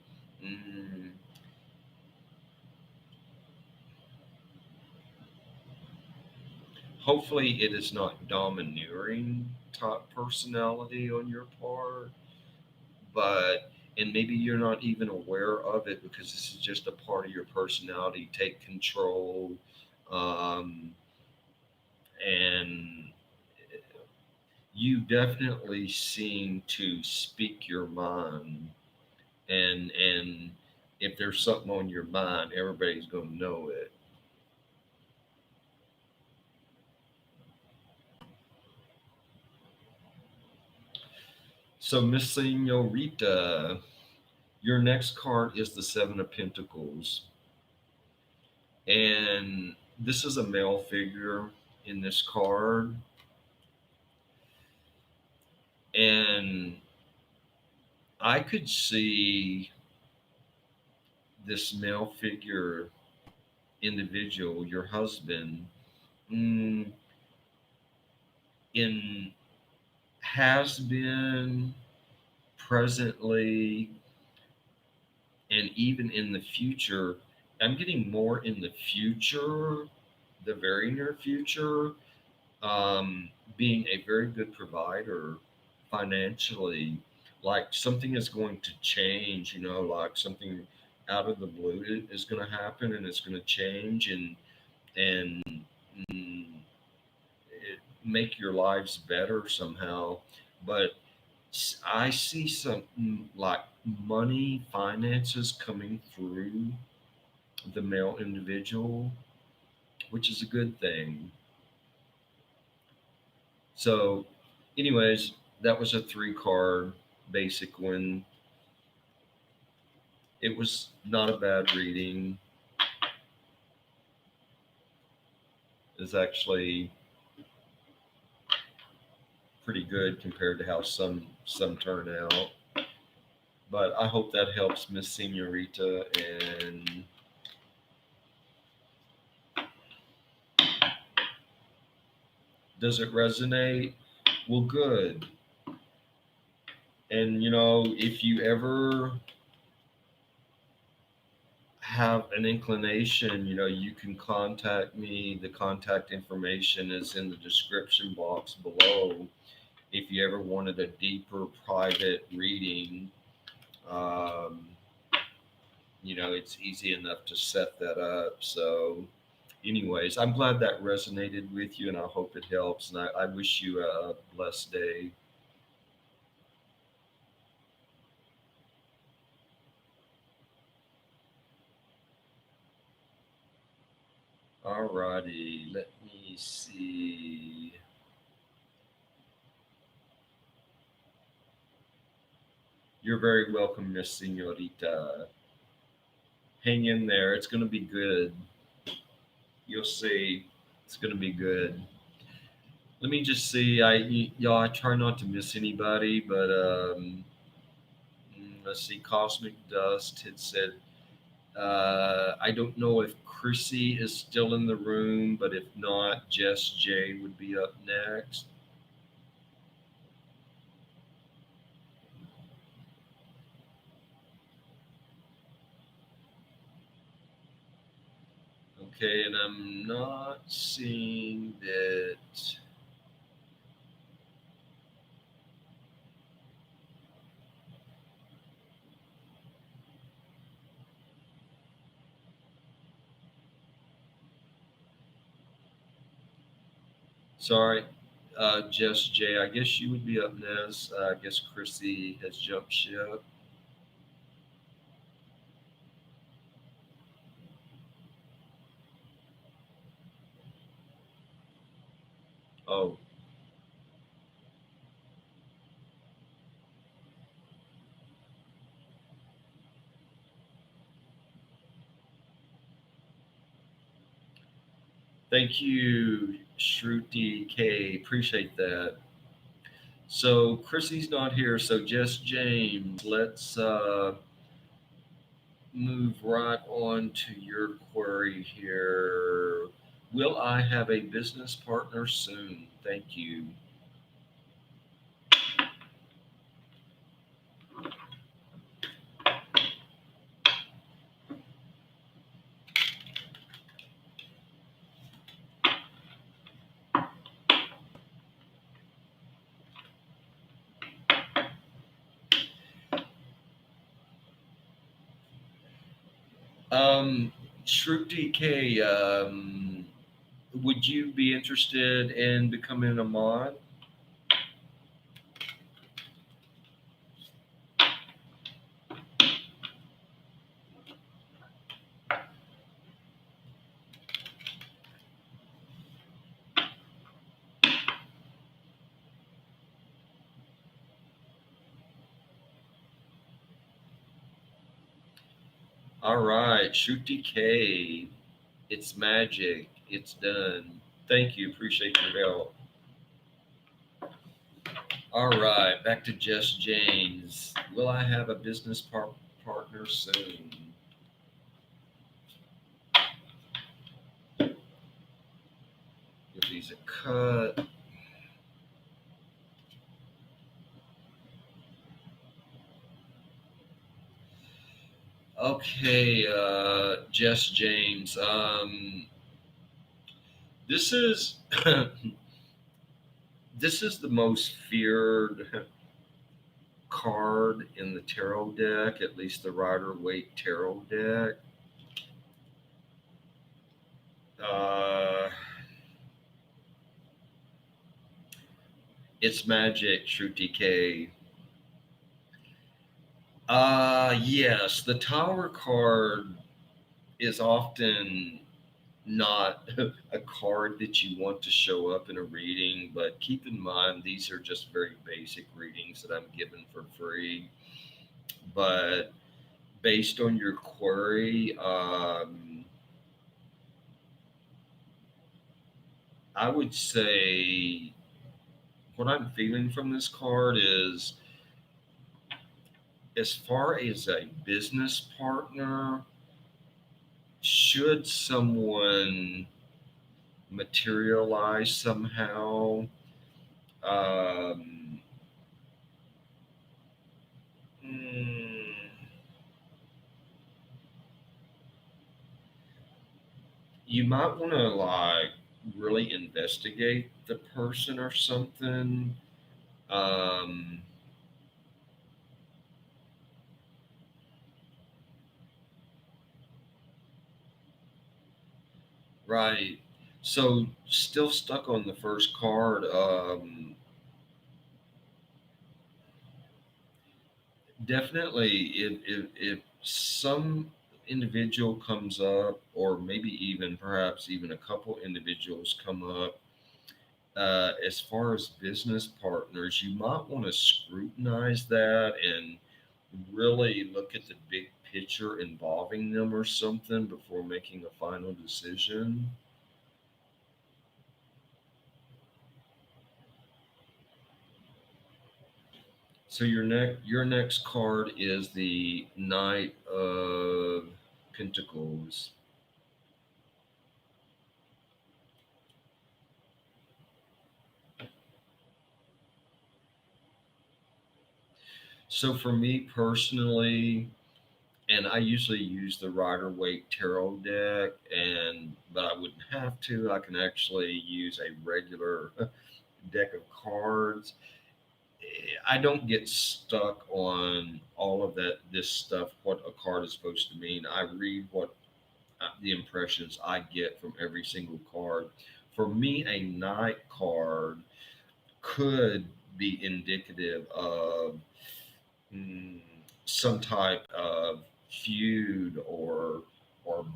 Mm, hopefully, it is not domineering type personality on your part, but and maybe you're not even aware of it because this is just a part of your personality. Take control, um, and you definitely seem to speak your mind, and if there's something on your mind, everybody's going to know it. So, Miss Senorita, your next card is the Seven of Pentacles. And this is a male figure in this card. And I could see this male figure individual, your husband, mm, in has been presently and even in the future. I'm getting more in the future, the very near future, being a very good provider financially. Like something is going to change, like something out of the blue is going to happen and it's going to change and mm, make your lives better somehow. But I see some like money, finances coming through the male individual, which is a good thing. So, anyways, that was a three card basic one. It was not a bad reading. It's actually pretty good compared to how some turn out. But I hope that helps Miss Senorita. And does it resonate? Well, good. And if you ever have an inclination, you can contact me. The contact information is in the description box below. If you ever wanted a deeper private reading, um, it's easy enough to set that up. So, anyways, I'm glad that resonated with you, and I hope it helps. And I wish you a blessed day. Alrighty, let me see. You're very welcome, Miss Senorita. Hang in there. It's going to be good. You'll see. It's going to be good. Let me just see. I try not to miss anybody, but let's see. Cosmic Dust had said, I don't know if Chrissy is still in the room, but if not, Jess J would be up next. Okay, and I'm not seeing that. Sorry, Just Jay. I guess you would be up next. I guess Chrissy has jumped ship. Oh, thank you, Shruti K. Appreciate that. So Chrissy's not here. So just James, let's move right on to your query here. Will I have a business partner soon? Thank you. Um, Shruti K, would you be interested in becoming a mod? All right, Shruti K, it's magic. It's done. Thank you. Appreciate your help. All right, back to Just James. Will I have a business partner soon? Give these a cut. Okay, Just James. This is this is the most feared card in the tarot deck, at least the Rider Waite tarot deck. Uh, it's magic, Shruti K. Yes, the Tower card is often not a card that you want to show up in a reading, but keep in mind these are just very basic readings that I'm given for free. But based on your query, I would say what I'm feeling from this card is as far as a business partner, should someone materialize somehow, um, mm, you might want to like really investigate the person or something. Um, right. So still stuck on the first card. Definitely, if some individual comes up, or maybe even perhaps even a couple individuals come up, as far as business partners, you might want to scrutinize that and really look at the big picture involving them or something before making a final decision. So your next card is the Knight of Pentacles. So for me personally, and I usually use the Rider Waite Tarot deck, and but I wouldn't have to. I can actually use a regular deck of cards. I don't get stuck on all of that this stuff. What a card is supposed to mean. I read what the impressions I get from every single card. For me, a knight card could be indicative of mm, some type of feud or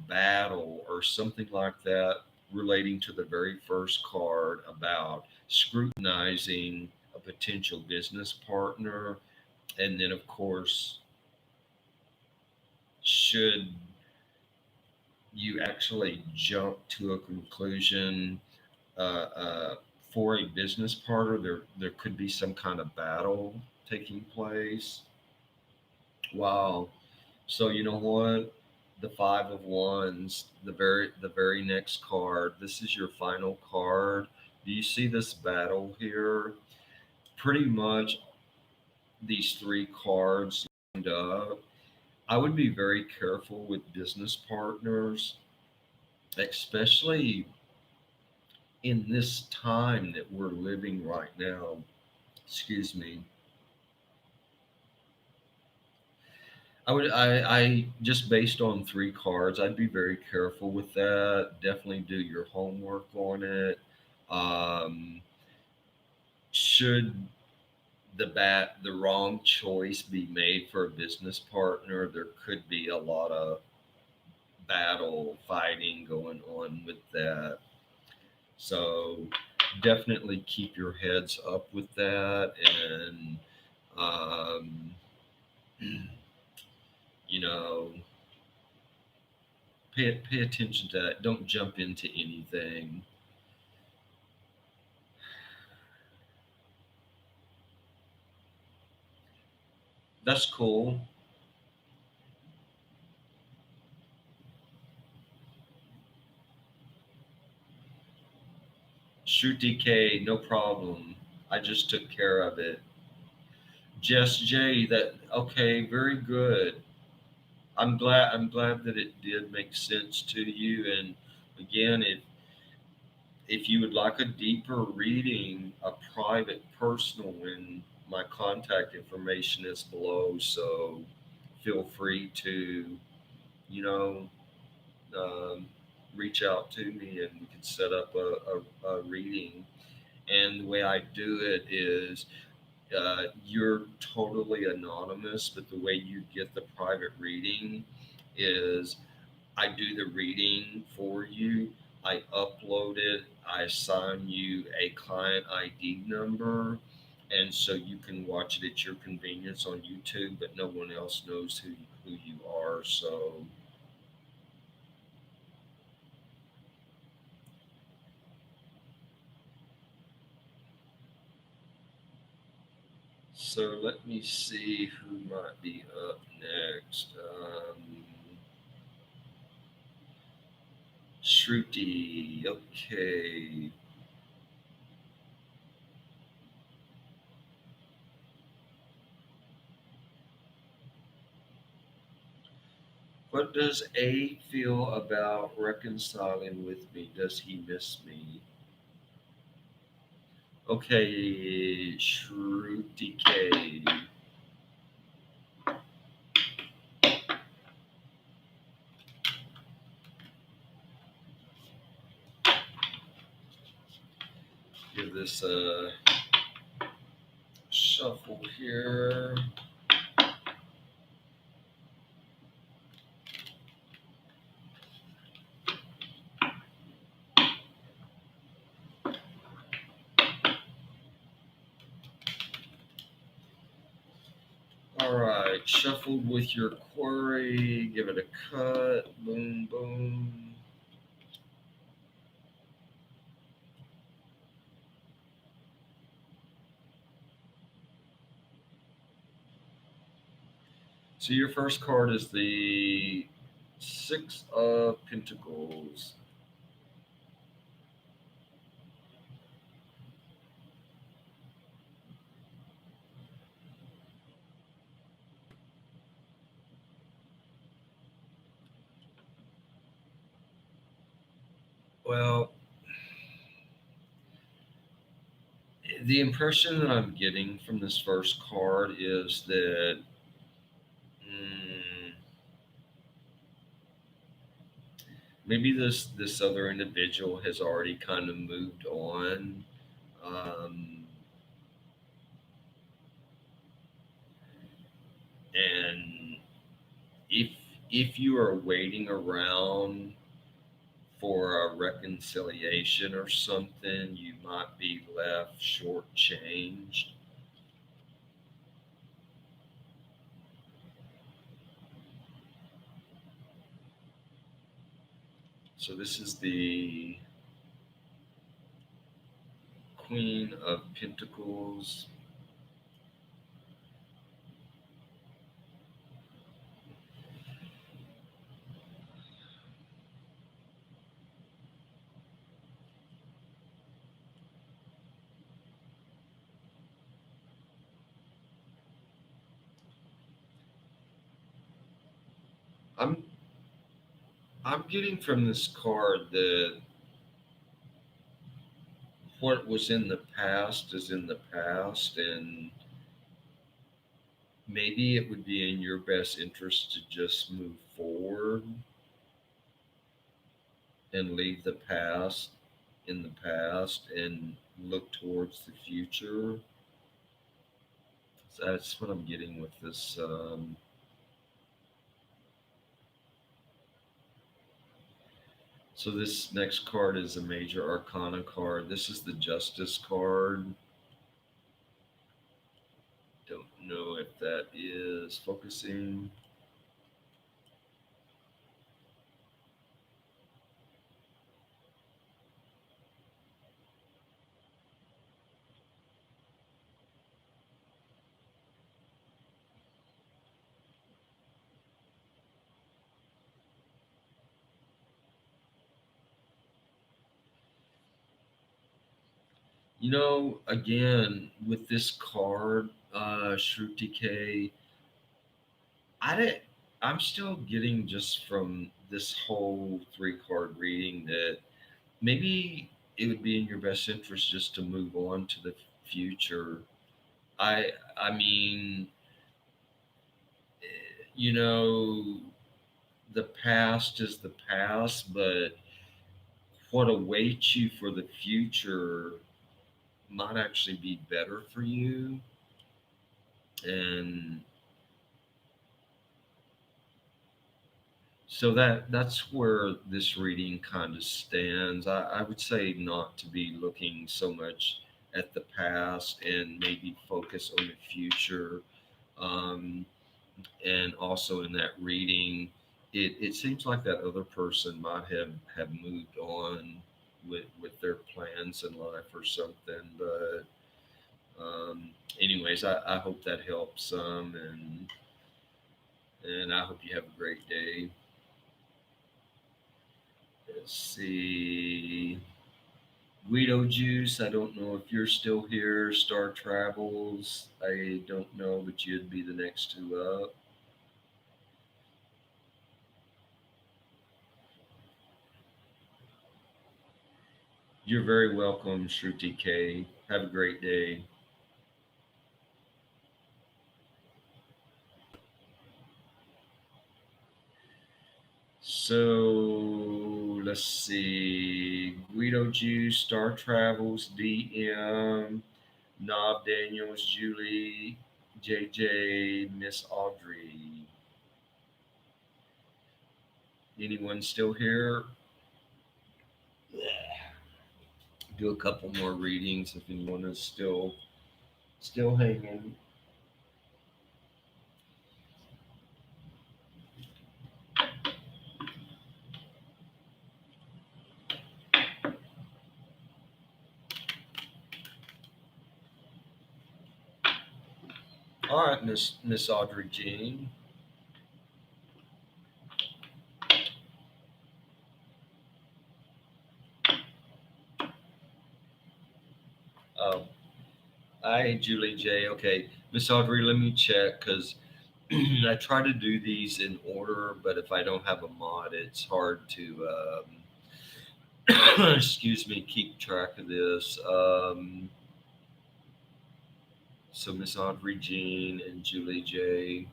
battle or something like that, relating to the very first card about scrutinizing a potential business partner. And then, of course, should you actually jump to a conclusion uh, for a business partner, there could be some kind of battle taking place. Wow. So you know what? The five of wands, the very next card. This is your final card. Do you see this battle here? Pretty much these three cards lined up. I would be very careful with business partners, especially in this time that we're living right now. Excuse me. I just based on three cards, I'd be very careful with that. Definitely do your homework on it. Um, should the wrong choice be made for a business partner, there could be a lot of battle fighting going on with that. So definitely keep your heads up with that, and um, you know, pay attention to that. Don't jump into anything. That's cool. Shoot DK, no problem. I just took care of it. Jess J, that okay, very good. I'm glad that it did make sense to you. And again, if you would like a deeper reading, a private personal one, my contact information is below. So feel free to, you know, um, reach out to me and we can set up a reading. And the way I do it is you're totally anonymous, but the way you get the private reading is I do the reading for you. I upload it. I assign you a client ID number. And so you can watch it at your convenience on YouTube, but no one else knows who you are. So let me see who might be up next. Shruti. Okay. What does A feel about reconciling with me? Does he miss me? Okay, Shruti K. Give this a shuffle here. All right, shuffled with your query. Give it a cut. Boom, boom. So your first card is the Six of Pentacles. Well, the impression that I'm getting from this first card is that mm, maybe this other individual has already kind of moved on. Um, and if if you are waiting around for a reconciliation or something, you might be left shortchanged. So this is the Queen of Pentacles. I'm I'm getting from this card that what was in the past is in the past, and maybe it would be in your best interest to just move forward and leave the past in the past and look towards the future. So that's what I'm getting with this. So this next card is a major arcana card. This is the Justice card. Don't know if that is focusing. Again, with this card, Shruti K, I didn't. I'm still getting just from this whole three card reading that maybe it would be in your best interest just to move on to the future. I mean, you know, the past is the past, but what awaits you for the future might actually be better for you. And so that's where this reading kind of stands. I would say not to be looking so much at the past and maybe focus on the future. Um, and also in that reading, it seems like that other person might have moved on with their plans in life or something. But anyways, I hope that helps some, and I hope you have a great day. Let's see. Guido Juice, I don't know if you're still here. Star Travels, I don't know, but you'd be the next two up. You're very welcome, Shruti K. Have a great day. So let's see. Guido Juice, Star Travels, DM, Nob Daniels, Julie, JJ, Miss Audrey. Anyone still here? Do a couple more readings if anyone is still hanging. All right, Miss Audrey Jean. Oh, hi, Julie J. Okay, Miss Audrey, let me check because I try to do these in order, but if I don't have a mod, it's hard to excuse me, keep track of this. So Miss Audrey Jean and Julie J.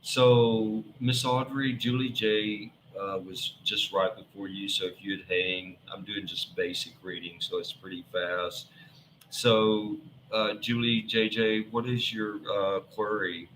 So Miss Audrey, Julie J. was just right before you. So if you'd hang, I'm doing just basic reading, so it's pretty fast. So, Julie, JJ, what is your query?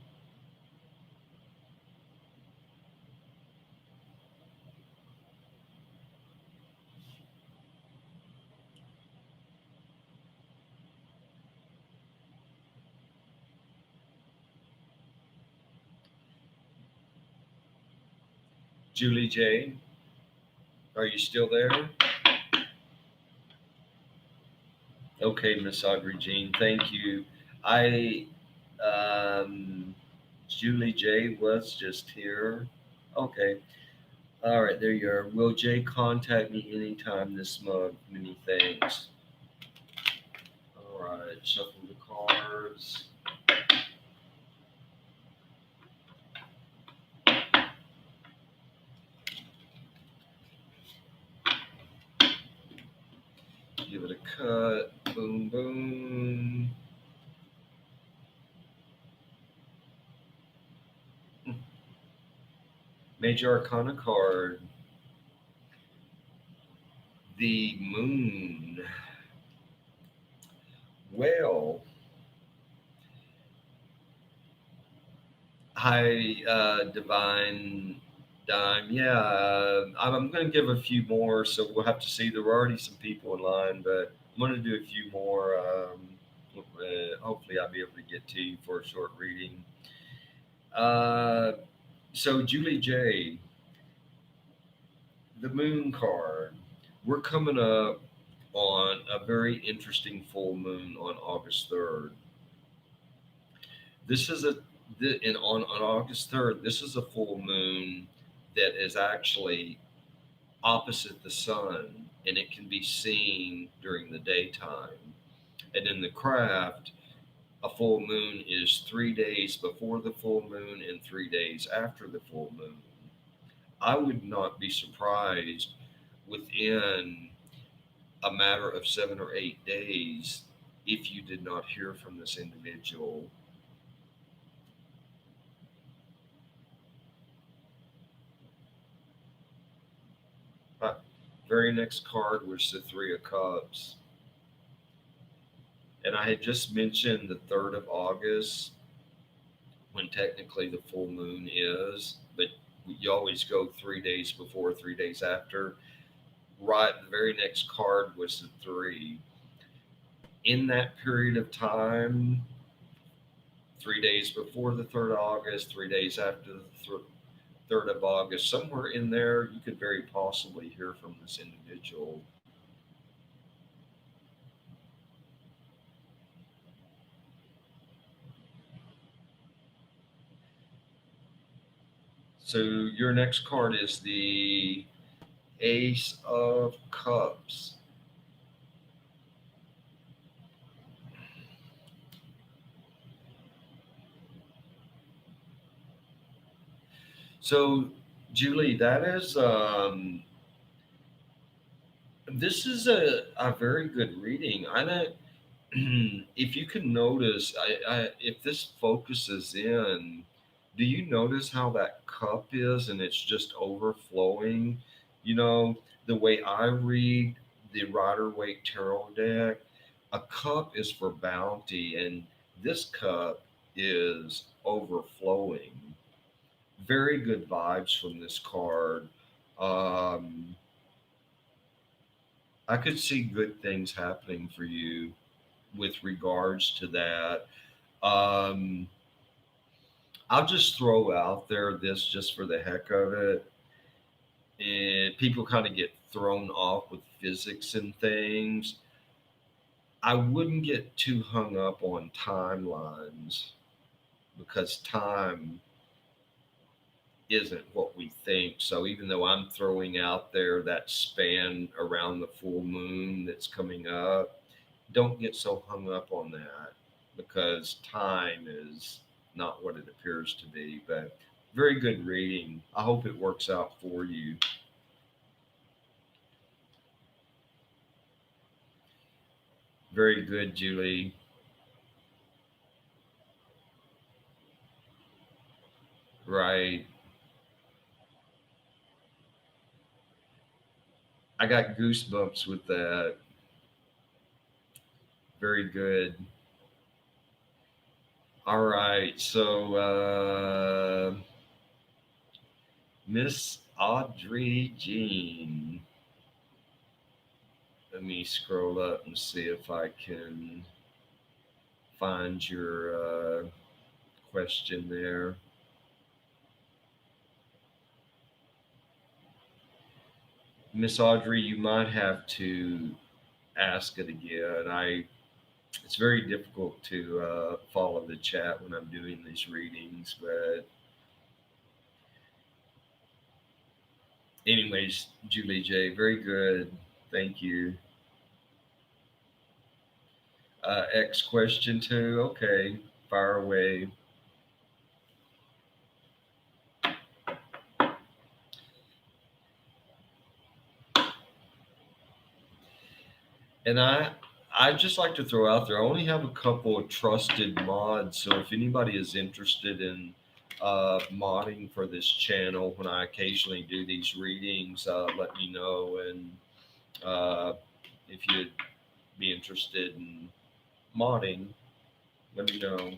Julie J, are you still there? Okay, Miss Audrey Jean, thank you. I, um, Julie J was just here. Okay. All right, there you are. Will Jay contact me anytime this month? Many thanks. All right, shuffle the cards. Give it a cut. Boom, boom. Major Arcana card. The Moon. Well, hi, Divine Dime. Yeah, I'm going to give a few more, so we'll have to see. There were already some people in line, but I'm going to do a few more. Hopefully, I'll be able to get to you for a short reading. Uh, so, Julie J, the Moon card. We're coming up on a very interesting full moon on August 3rd. This is a on August 3rd, this is a full moon that is actually opposite the sun, and it can be seen during the daytime. And in the craft, a full moon is 3 days before the full moon and 3 days after the full moon. I would not be surprised within a matter of 7 or 8 days if you did not hear from this individual. Uh, Very next card was the Three of Cups. And I had just mentioned the 3rd of August when technically the full moon is, but you always go 3 days before, 3 days after. Right, the very next card was the three. In that period of time, 3 days before the 3rd of August, 3 days after the 3rd of August, somewhere in there, you could very possibly hear from this individual. So your next card is the Ace of Cups. So, Julie, that is this is a very good reading. I don't if you can notice, if this focuses in, do you notice how that cup is and it's just overflowing? You know, the way I read the Rider Waite Tarot deck, a cup is for bounty, and this cup is overflowing. Very good vibes from this card. Um, I could see good things happening for you with regards to that. Um, I'll just throw out there this just for the heck of it. And people kind of get thrown off with physics and things. I wouldn't get too hung up on timelines because time isn't what we think. So even though I'm throwing out there that span around the full moon that's coming up, don't get so hung up on that because time is not what it appears to be. But very good reading. I hope it works out for you. Very good, Julie. Right. I got goosebumps with that. Very good. All right. So, Miss Audrey Jean. Let me scroll up and see if I can find your question there. Miss Audrey, you might have to ask it again. It's very difficult to follow the chat when I'm doing these readings, but anyways, Julie J, very good. Thank you. X question two. Okay, fire away. And I just like to throw out there. I only have a couple of trusted mods, so if anybody is interested in modding for this channel, when I occasionally do these readings, let me know. And uh, if you'd be interested in modding, let me know.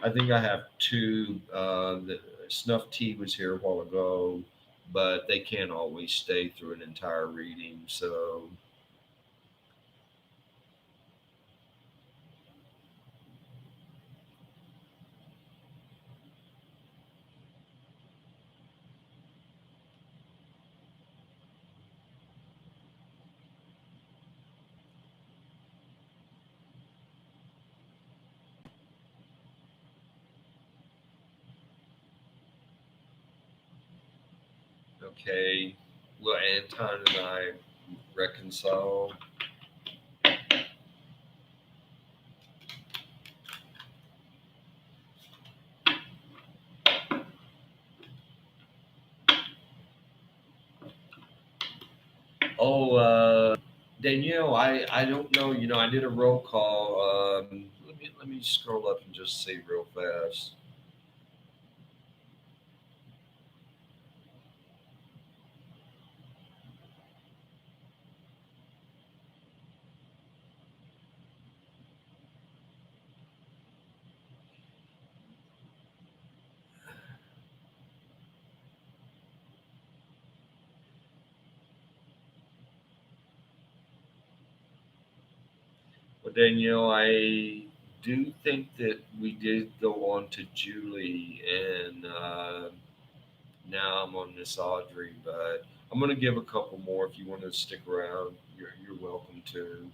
I think I have two. The Snuff Tea was here a while ago, but they can't always stay through an entire reading. So, okay, will Anton and I reconcile? Oh, Danielle, I don't know. I did a roll call. Let me scroll up and just see real fast. Well, Danielle, I do think that we did go on to Julie, and now I'm on Miss Audrey. But I'm going to give a couple more if you want to stick around. You're welcome to.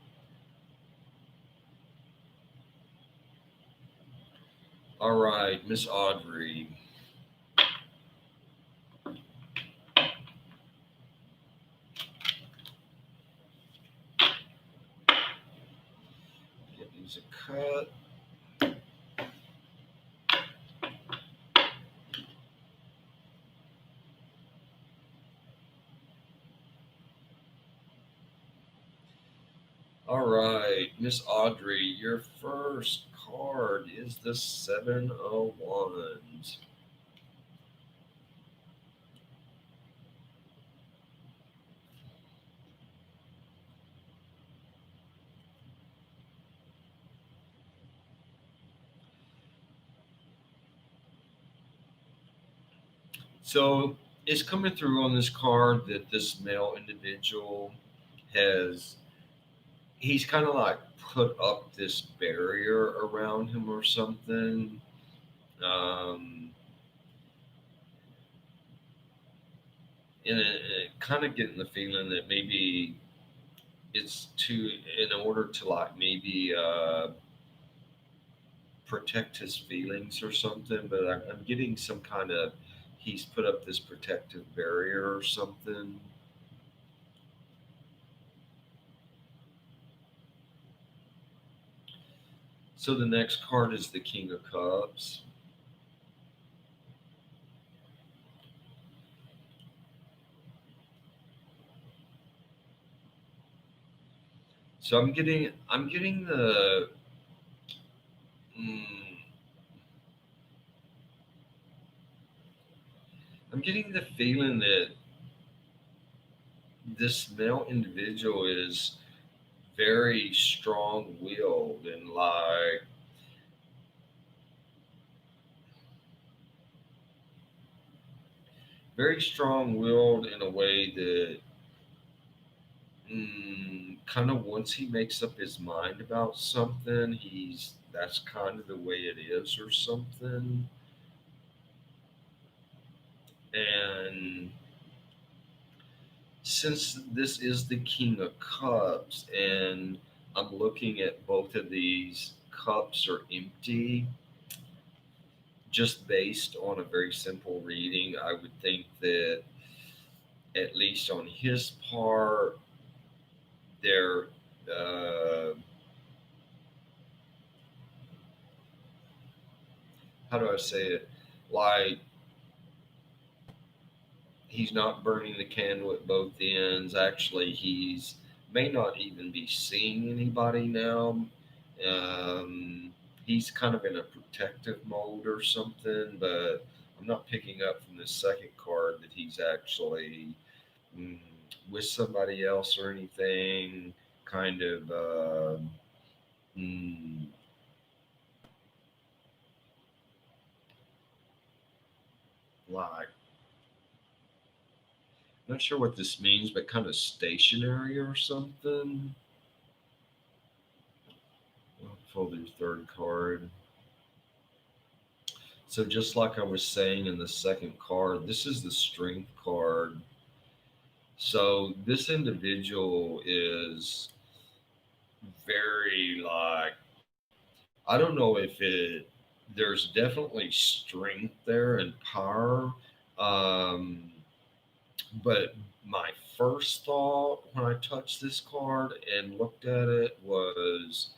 All right, Miss Audrey. Get these a cut. All right, Miss Audrey, your first card is the Seven of Wands. So it's coming through on this card that this male individual has, he's kind of like put up this barrier around him or something. Um, and kind of getting the feeling that maybe it's to, in order to like maybe protect his feelings or something, but I'm getting some kind of, he's put up this protective barrier or something. So the next card is the King of Cups. So I'm getting the mm, I'm getting the feeling that this male individual is very strong willed and like very strong willed in a way that kind of once he makes up his mind about something, he's that's kind of the way it is or something. And since this is the King of Cups, and I'm looking at both of these cups are empty, just based on a very simple reading, I would think that at least on his part, there, uh, how do I say it? Like he's not burning the candle at both ends. Actually, he's may not even be seeing anybody now. Um, he's kind of in a protective mode or something, but I'm not picking up from the second card that he's actually mm, with somebody else or anything. Kind of mm, like not sure what this means, but kind of stationary or something. I'll pull the third card. So just like I was saying in the second card, this is the strength card. So this individual is very like I don't know if it there's definitely strength there and power. Um, but my first thought when I touched this card and looked at it was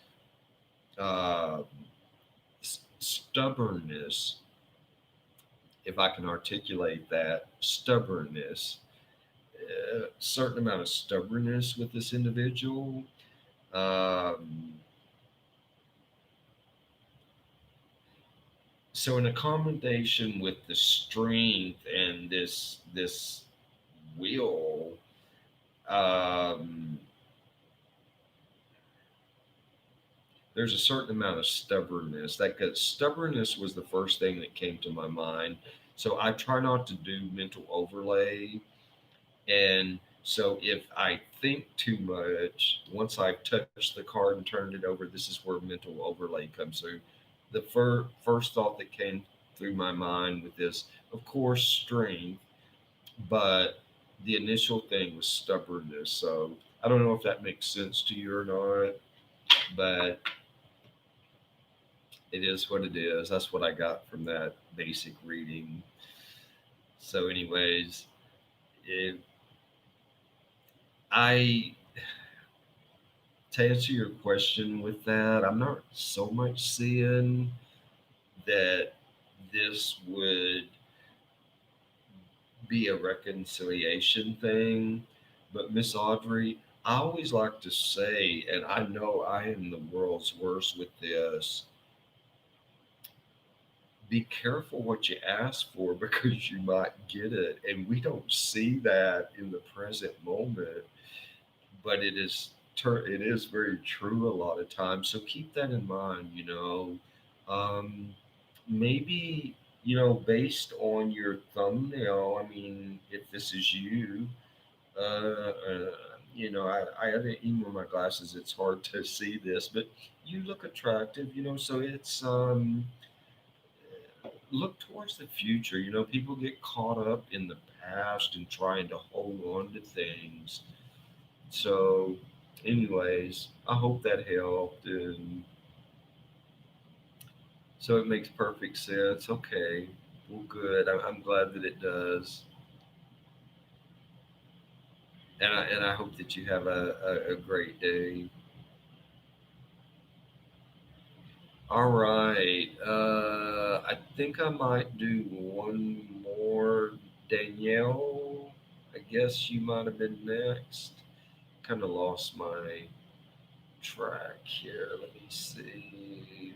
uh, stubbornness, if I can articulate that, stubbornness, a certain amount of stubbornness with this individual. Um, so, in accommodation with the strength and this will, um, there's a certain amount of stubbornness. That stubbornness was the first thing that came to my mind. So I try not to do mental overlay. And so if I think too much, once I've touched the card and turned it over, this is where mental overlay comes through. The first thought that came through my mind with this, of course, strength, but the initial thing was stubbornness. So I don't know if that makes sense to you or not, but it is what it is. That's what I got from that basic reading. So, anyways, if I to answer your question with that, I'm not so much seeing that this would be a reconciliation thing. But Miss Audrey, I always like to say, and I know I am the world's worst with this, be careful what you ask for because you might get it. And we don't see that in the present moment, but it is very true a lot of times. So keep that in mind, you know. Um, maybe, based on your thumbnail, I mean, if this is you, uh, uh, even with my glasses, it's hard to see this, but you look attractive, so it's, look towards the future. People get caught up in the past and trying to hold on to things. So, anyways, I hope that helped. And so it makes perfect sense. Okay. Well, good. I'm glad that it does. And I hope that you have a great day. All right. I think I might do one more. Danielle, I guess you might have been next. Kind of lost my track here. Let me see.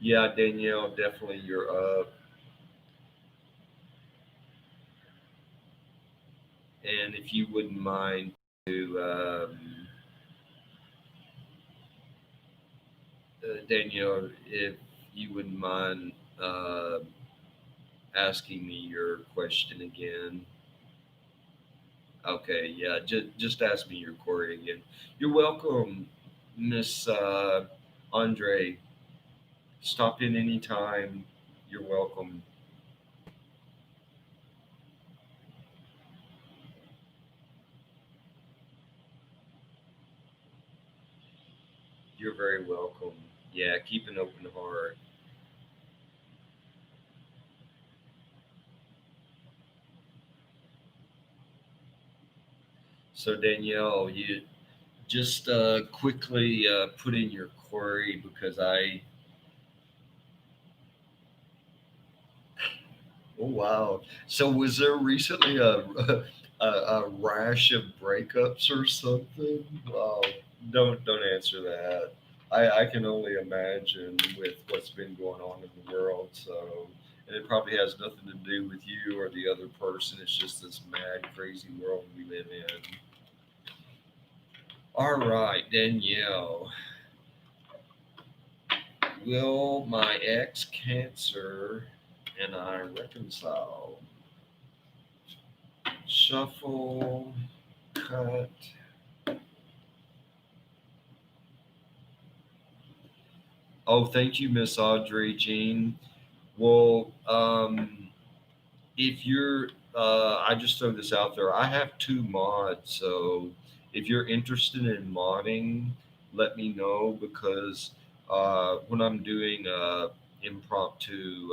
Yeah, Danielle, definitely you're up. and if you wouldn't mind to Danielle, if you wouldn't mind uh, asking me your question again. Okay, yeah, just ask me your query again. You're welcome, Miss Andre. Stop in anytime. You're welcome. You're very welcome. Yeah, keep an open heart. So Danielle, you just quickly put in your query because I. Oh wow! So was there recently a rash of breakups or something? Wow! Don't answer that. I can only imagine with what's been going on in the world. So, and it probably has nothing to do with you or the other person. It's just this mad, crazy world we live in. All right, Danielle. Will my ex cancer and I reconcile? Shuffle, cut. Oh, thank you, Miss Audrey Jean. Well, if you're, I just throw this out there. I have two mods, so if you're interested in modding, let me know because when I'm doing impromptu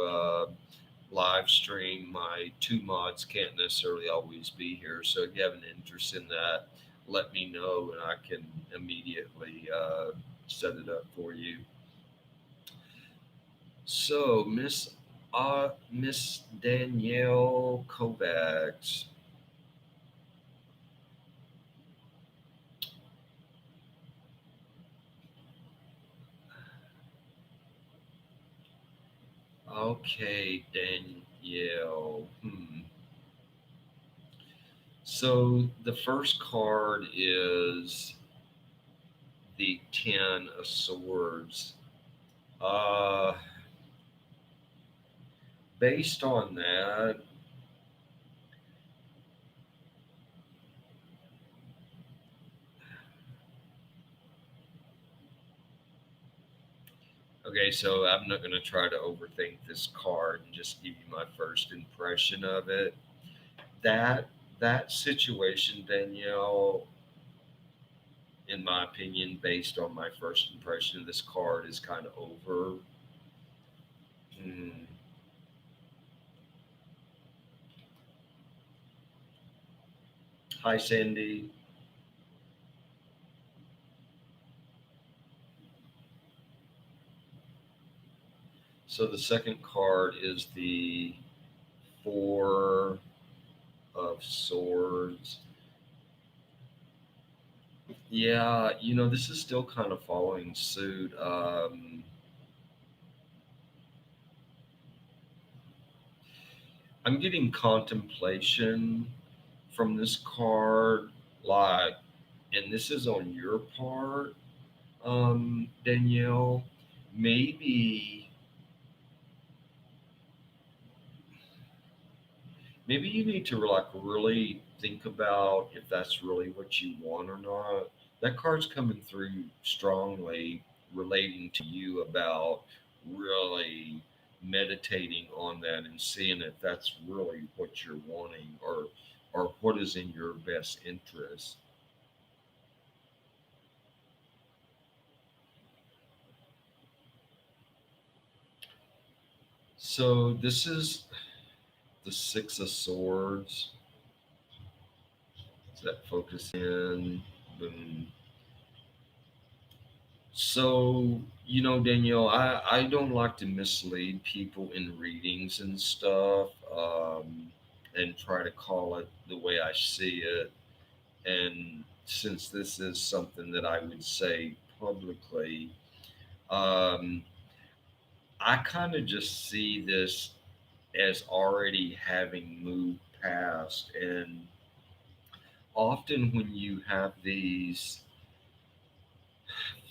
live stream, my two mods can't necessarily always be here. So if you have an interest in that, let me know and I can immediately set it up for you. So Miss Danielle Kovacs. Okay, Danielle. So the first card is the Ten of Swords. Uh, Based on that, okay, so I'm not going to try to overthink this card and just give you my first impression of it. That that situation, Danielle, in my opinion, based on my first impression of this card, is kind of over. Hmm. Hi, Sandy. So the second card is the Four of Swords. Yeah, this is still kind of following suit. I'm getting contemplation from this card, like, and this is on your part, Danielle. Maybe, maybe you need to like really think about if that's really what you want or not. That card's coming through strongly, relating to you about really meditating on that and seeing if that's really what you're wanting or what is in your best interest. So this is the Six of Swords. Does that focus in? Boom. So, Danielle, I don't like to mislead people in readings and stuff, and try to call it the way I see it. And since this is something that I would say publicly, um, I kind of just see this as already having moved past. And often when you have these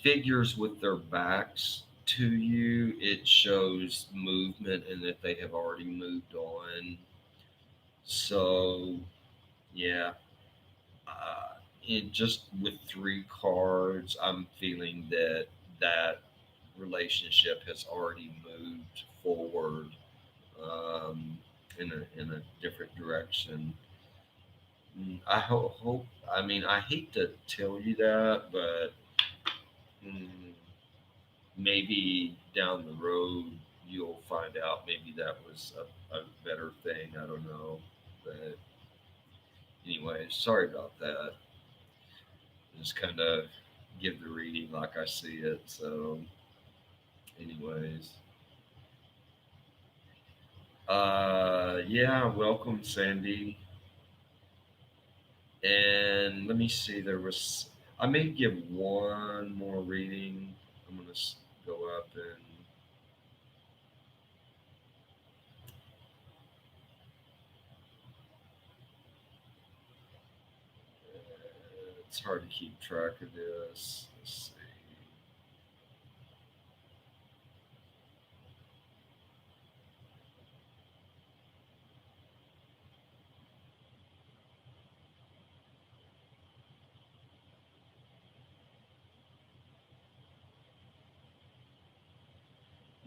figures with their backs to you, it shows movement and that they have already moved on. So, yeah, it just with three cards, I'm feeling that that relationship has already moved forward, um, in a different direction. Hope. I mean, I hate to tell you that, but mm, maybe down the road you'll find out. Maybe that was a better thing. I don't know. But anyway, sorry about that. Just kind of give the reading like I see it. So, anyways, yeah, welcome, Sandy. And let me see. I may give one more reading. I'm gonna go up and it's hard to keep track of this. Let's see.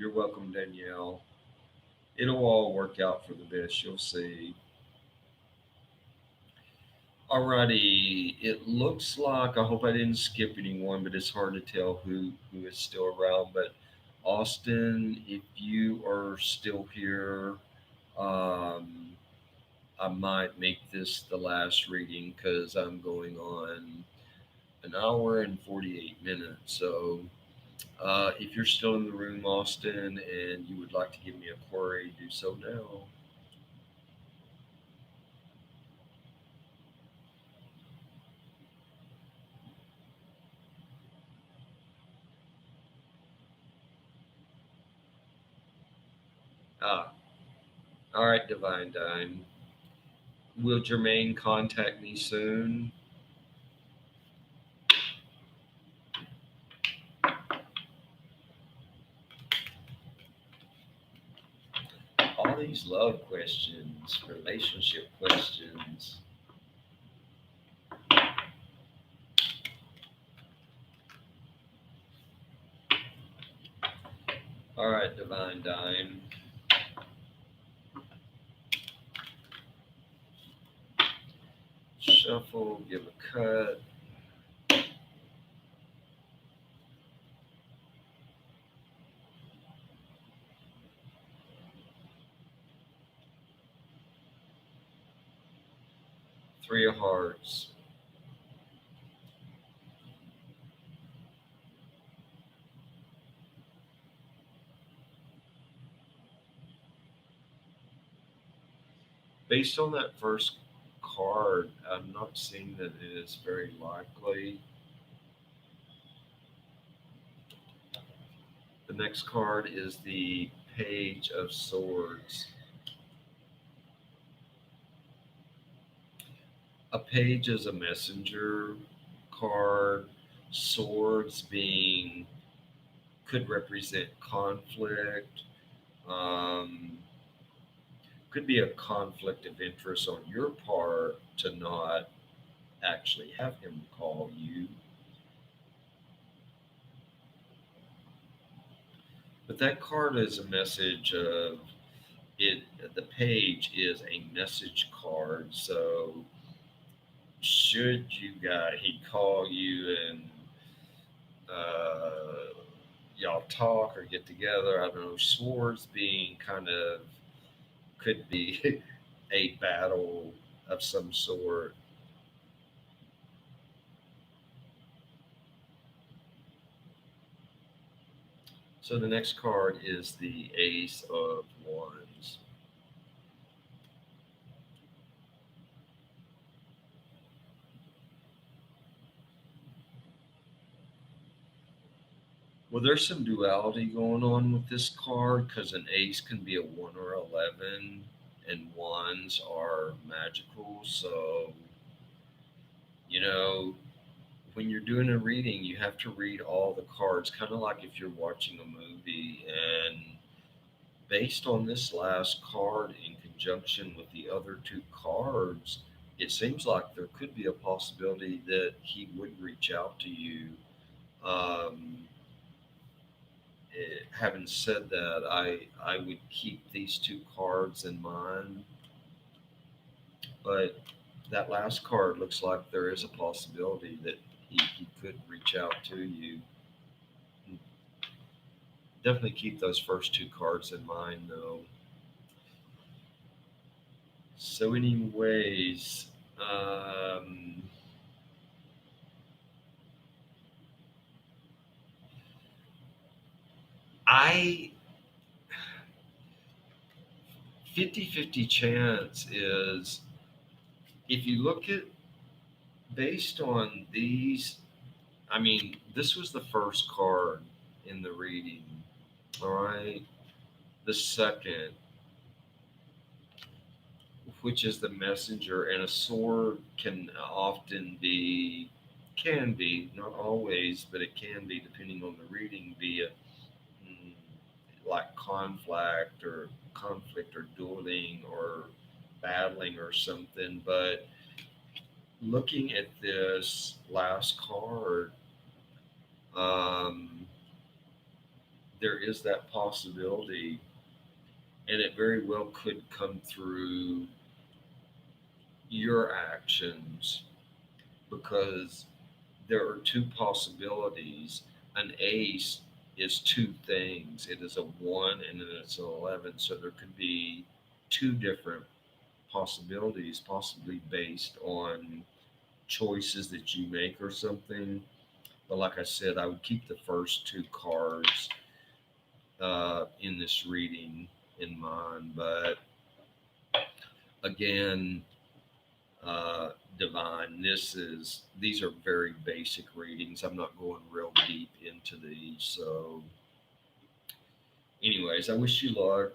You're welcome, Danielle. It'll all work out for the best. You'll see. Alrighty. It looks like I hope I didn't skip anyone, but it's hard to tell who is still around. But Austin, if you are still here, um, I might make this the last reading because I'm going on an hour and 48 minutes. So if you're still in the room, Austin, and you would like to give me a query, do so now. Ah, all right, Divine Dime. Will Jermaine contact me soon? All these love questions, relationship questions. All right, Divine Dime. Shuffle, give a cut. Three of Hearts. Based on that first card, I'm not seeing that it is very likely. The next card is the Page of Swords. A page is a messenger card. Swords being could represent conflict. Um, could be a conflict of interest on your part to not actually have him call you. But that card is a message of it. The page is a message card. So should you guys, he call you and uh, y'all talk or get together. I don't know. Swords being kind of could be a battle of some sort. So the next card is the Ace of Wands. Well, there's some duality going on with this card because an ace can be a 1 or 11, and wands are magical. So You know, when you're doing a reading, you have to read all the cards, kind of like if you're watching a movie. And based on this last card in conjunction with the other two cards, it seems like there could be a possibility that he would reach out to you. Um, Having said that, I would keep these two cards in mind, but that last card looks like there is a possibility that he could reach out to you. Definitely keep those first two cards in mind, though. So, anyways, I 50-50 chance is if you look at based on these. I mean, this was the first card in the reading. All right, the second, which is the messenger, and a sword can often be, can be, not always, but it can be, depending on the reading, be a, mm, like conflict or dueling or battling or something. But looking at this last card, um, there is that possibility, and it very well could come through your actions because there are two possibilities. An ace is two things. It is a one and then it's an 11. So there could be two different possibilities, possibly based on choices that you make or something. But like I said, I would keep the first two cards in this reading in mind. But again, divine. These are very basic readings. I'm not going real deep into these. So, anyways, I wish you luck.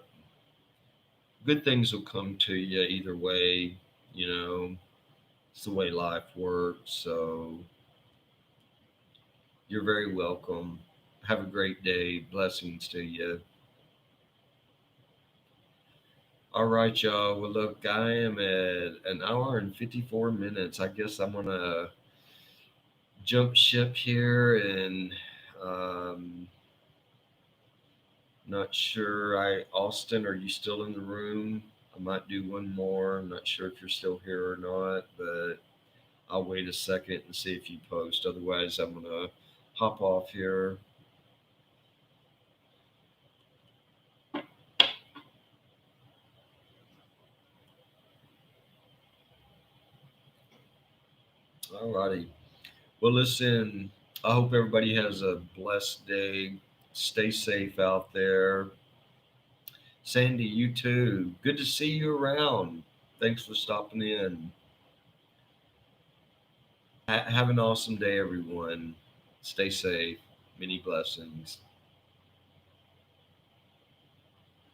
Good things will come to you either way. You know, it's the way life works. So, you're very welcome. Have a great day. Blessings to you. All right, y'all. Well, look, I am at an hour and 54 minutes. I guess I'm gonna jump ship here and um, not sure. Austin, are you still in the room? I might do one more. I'm not sure if you're still here or not, but I'll wait a second and see if you post. Otherwise, I'm gonna hop off here. Alrighty. Well, listen. I hope everybody has a blessed day. Stay safe out there. Sandy, you too. Good to see you around. Thanks for stopping in. Have an awesome day, everyone. Stay safe. Many blessings.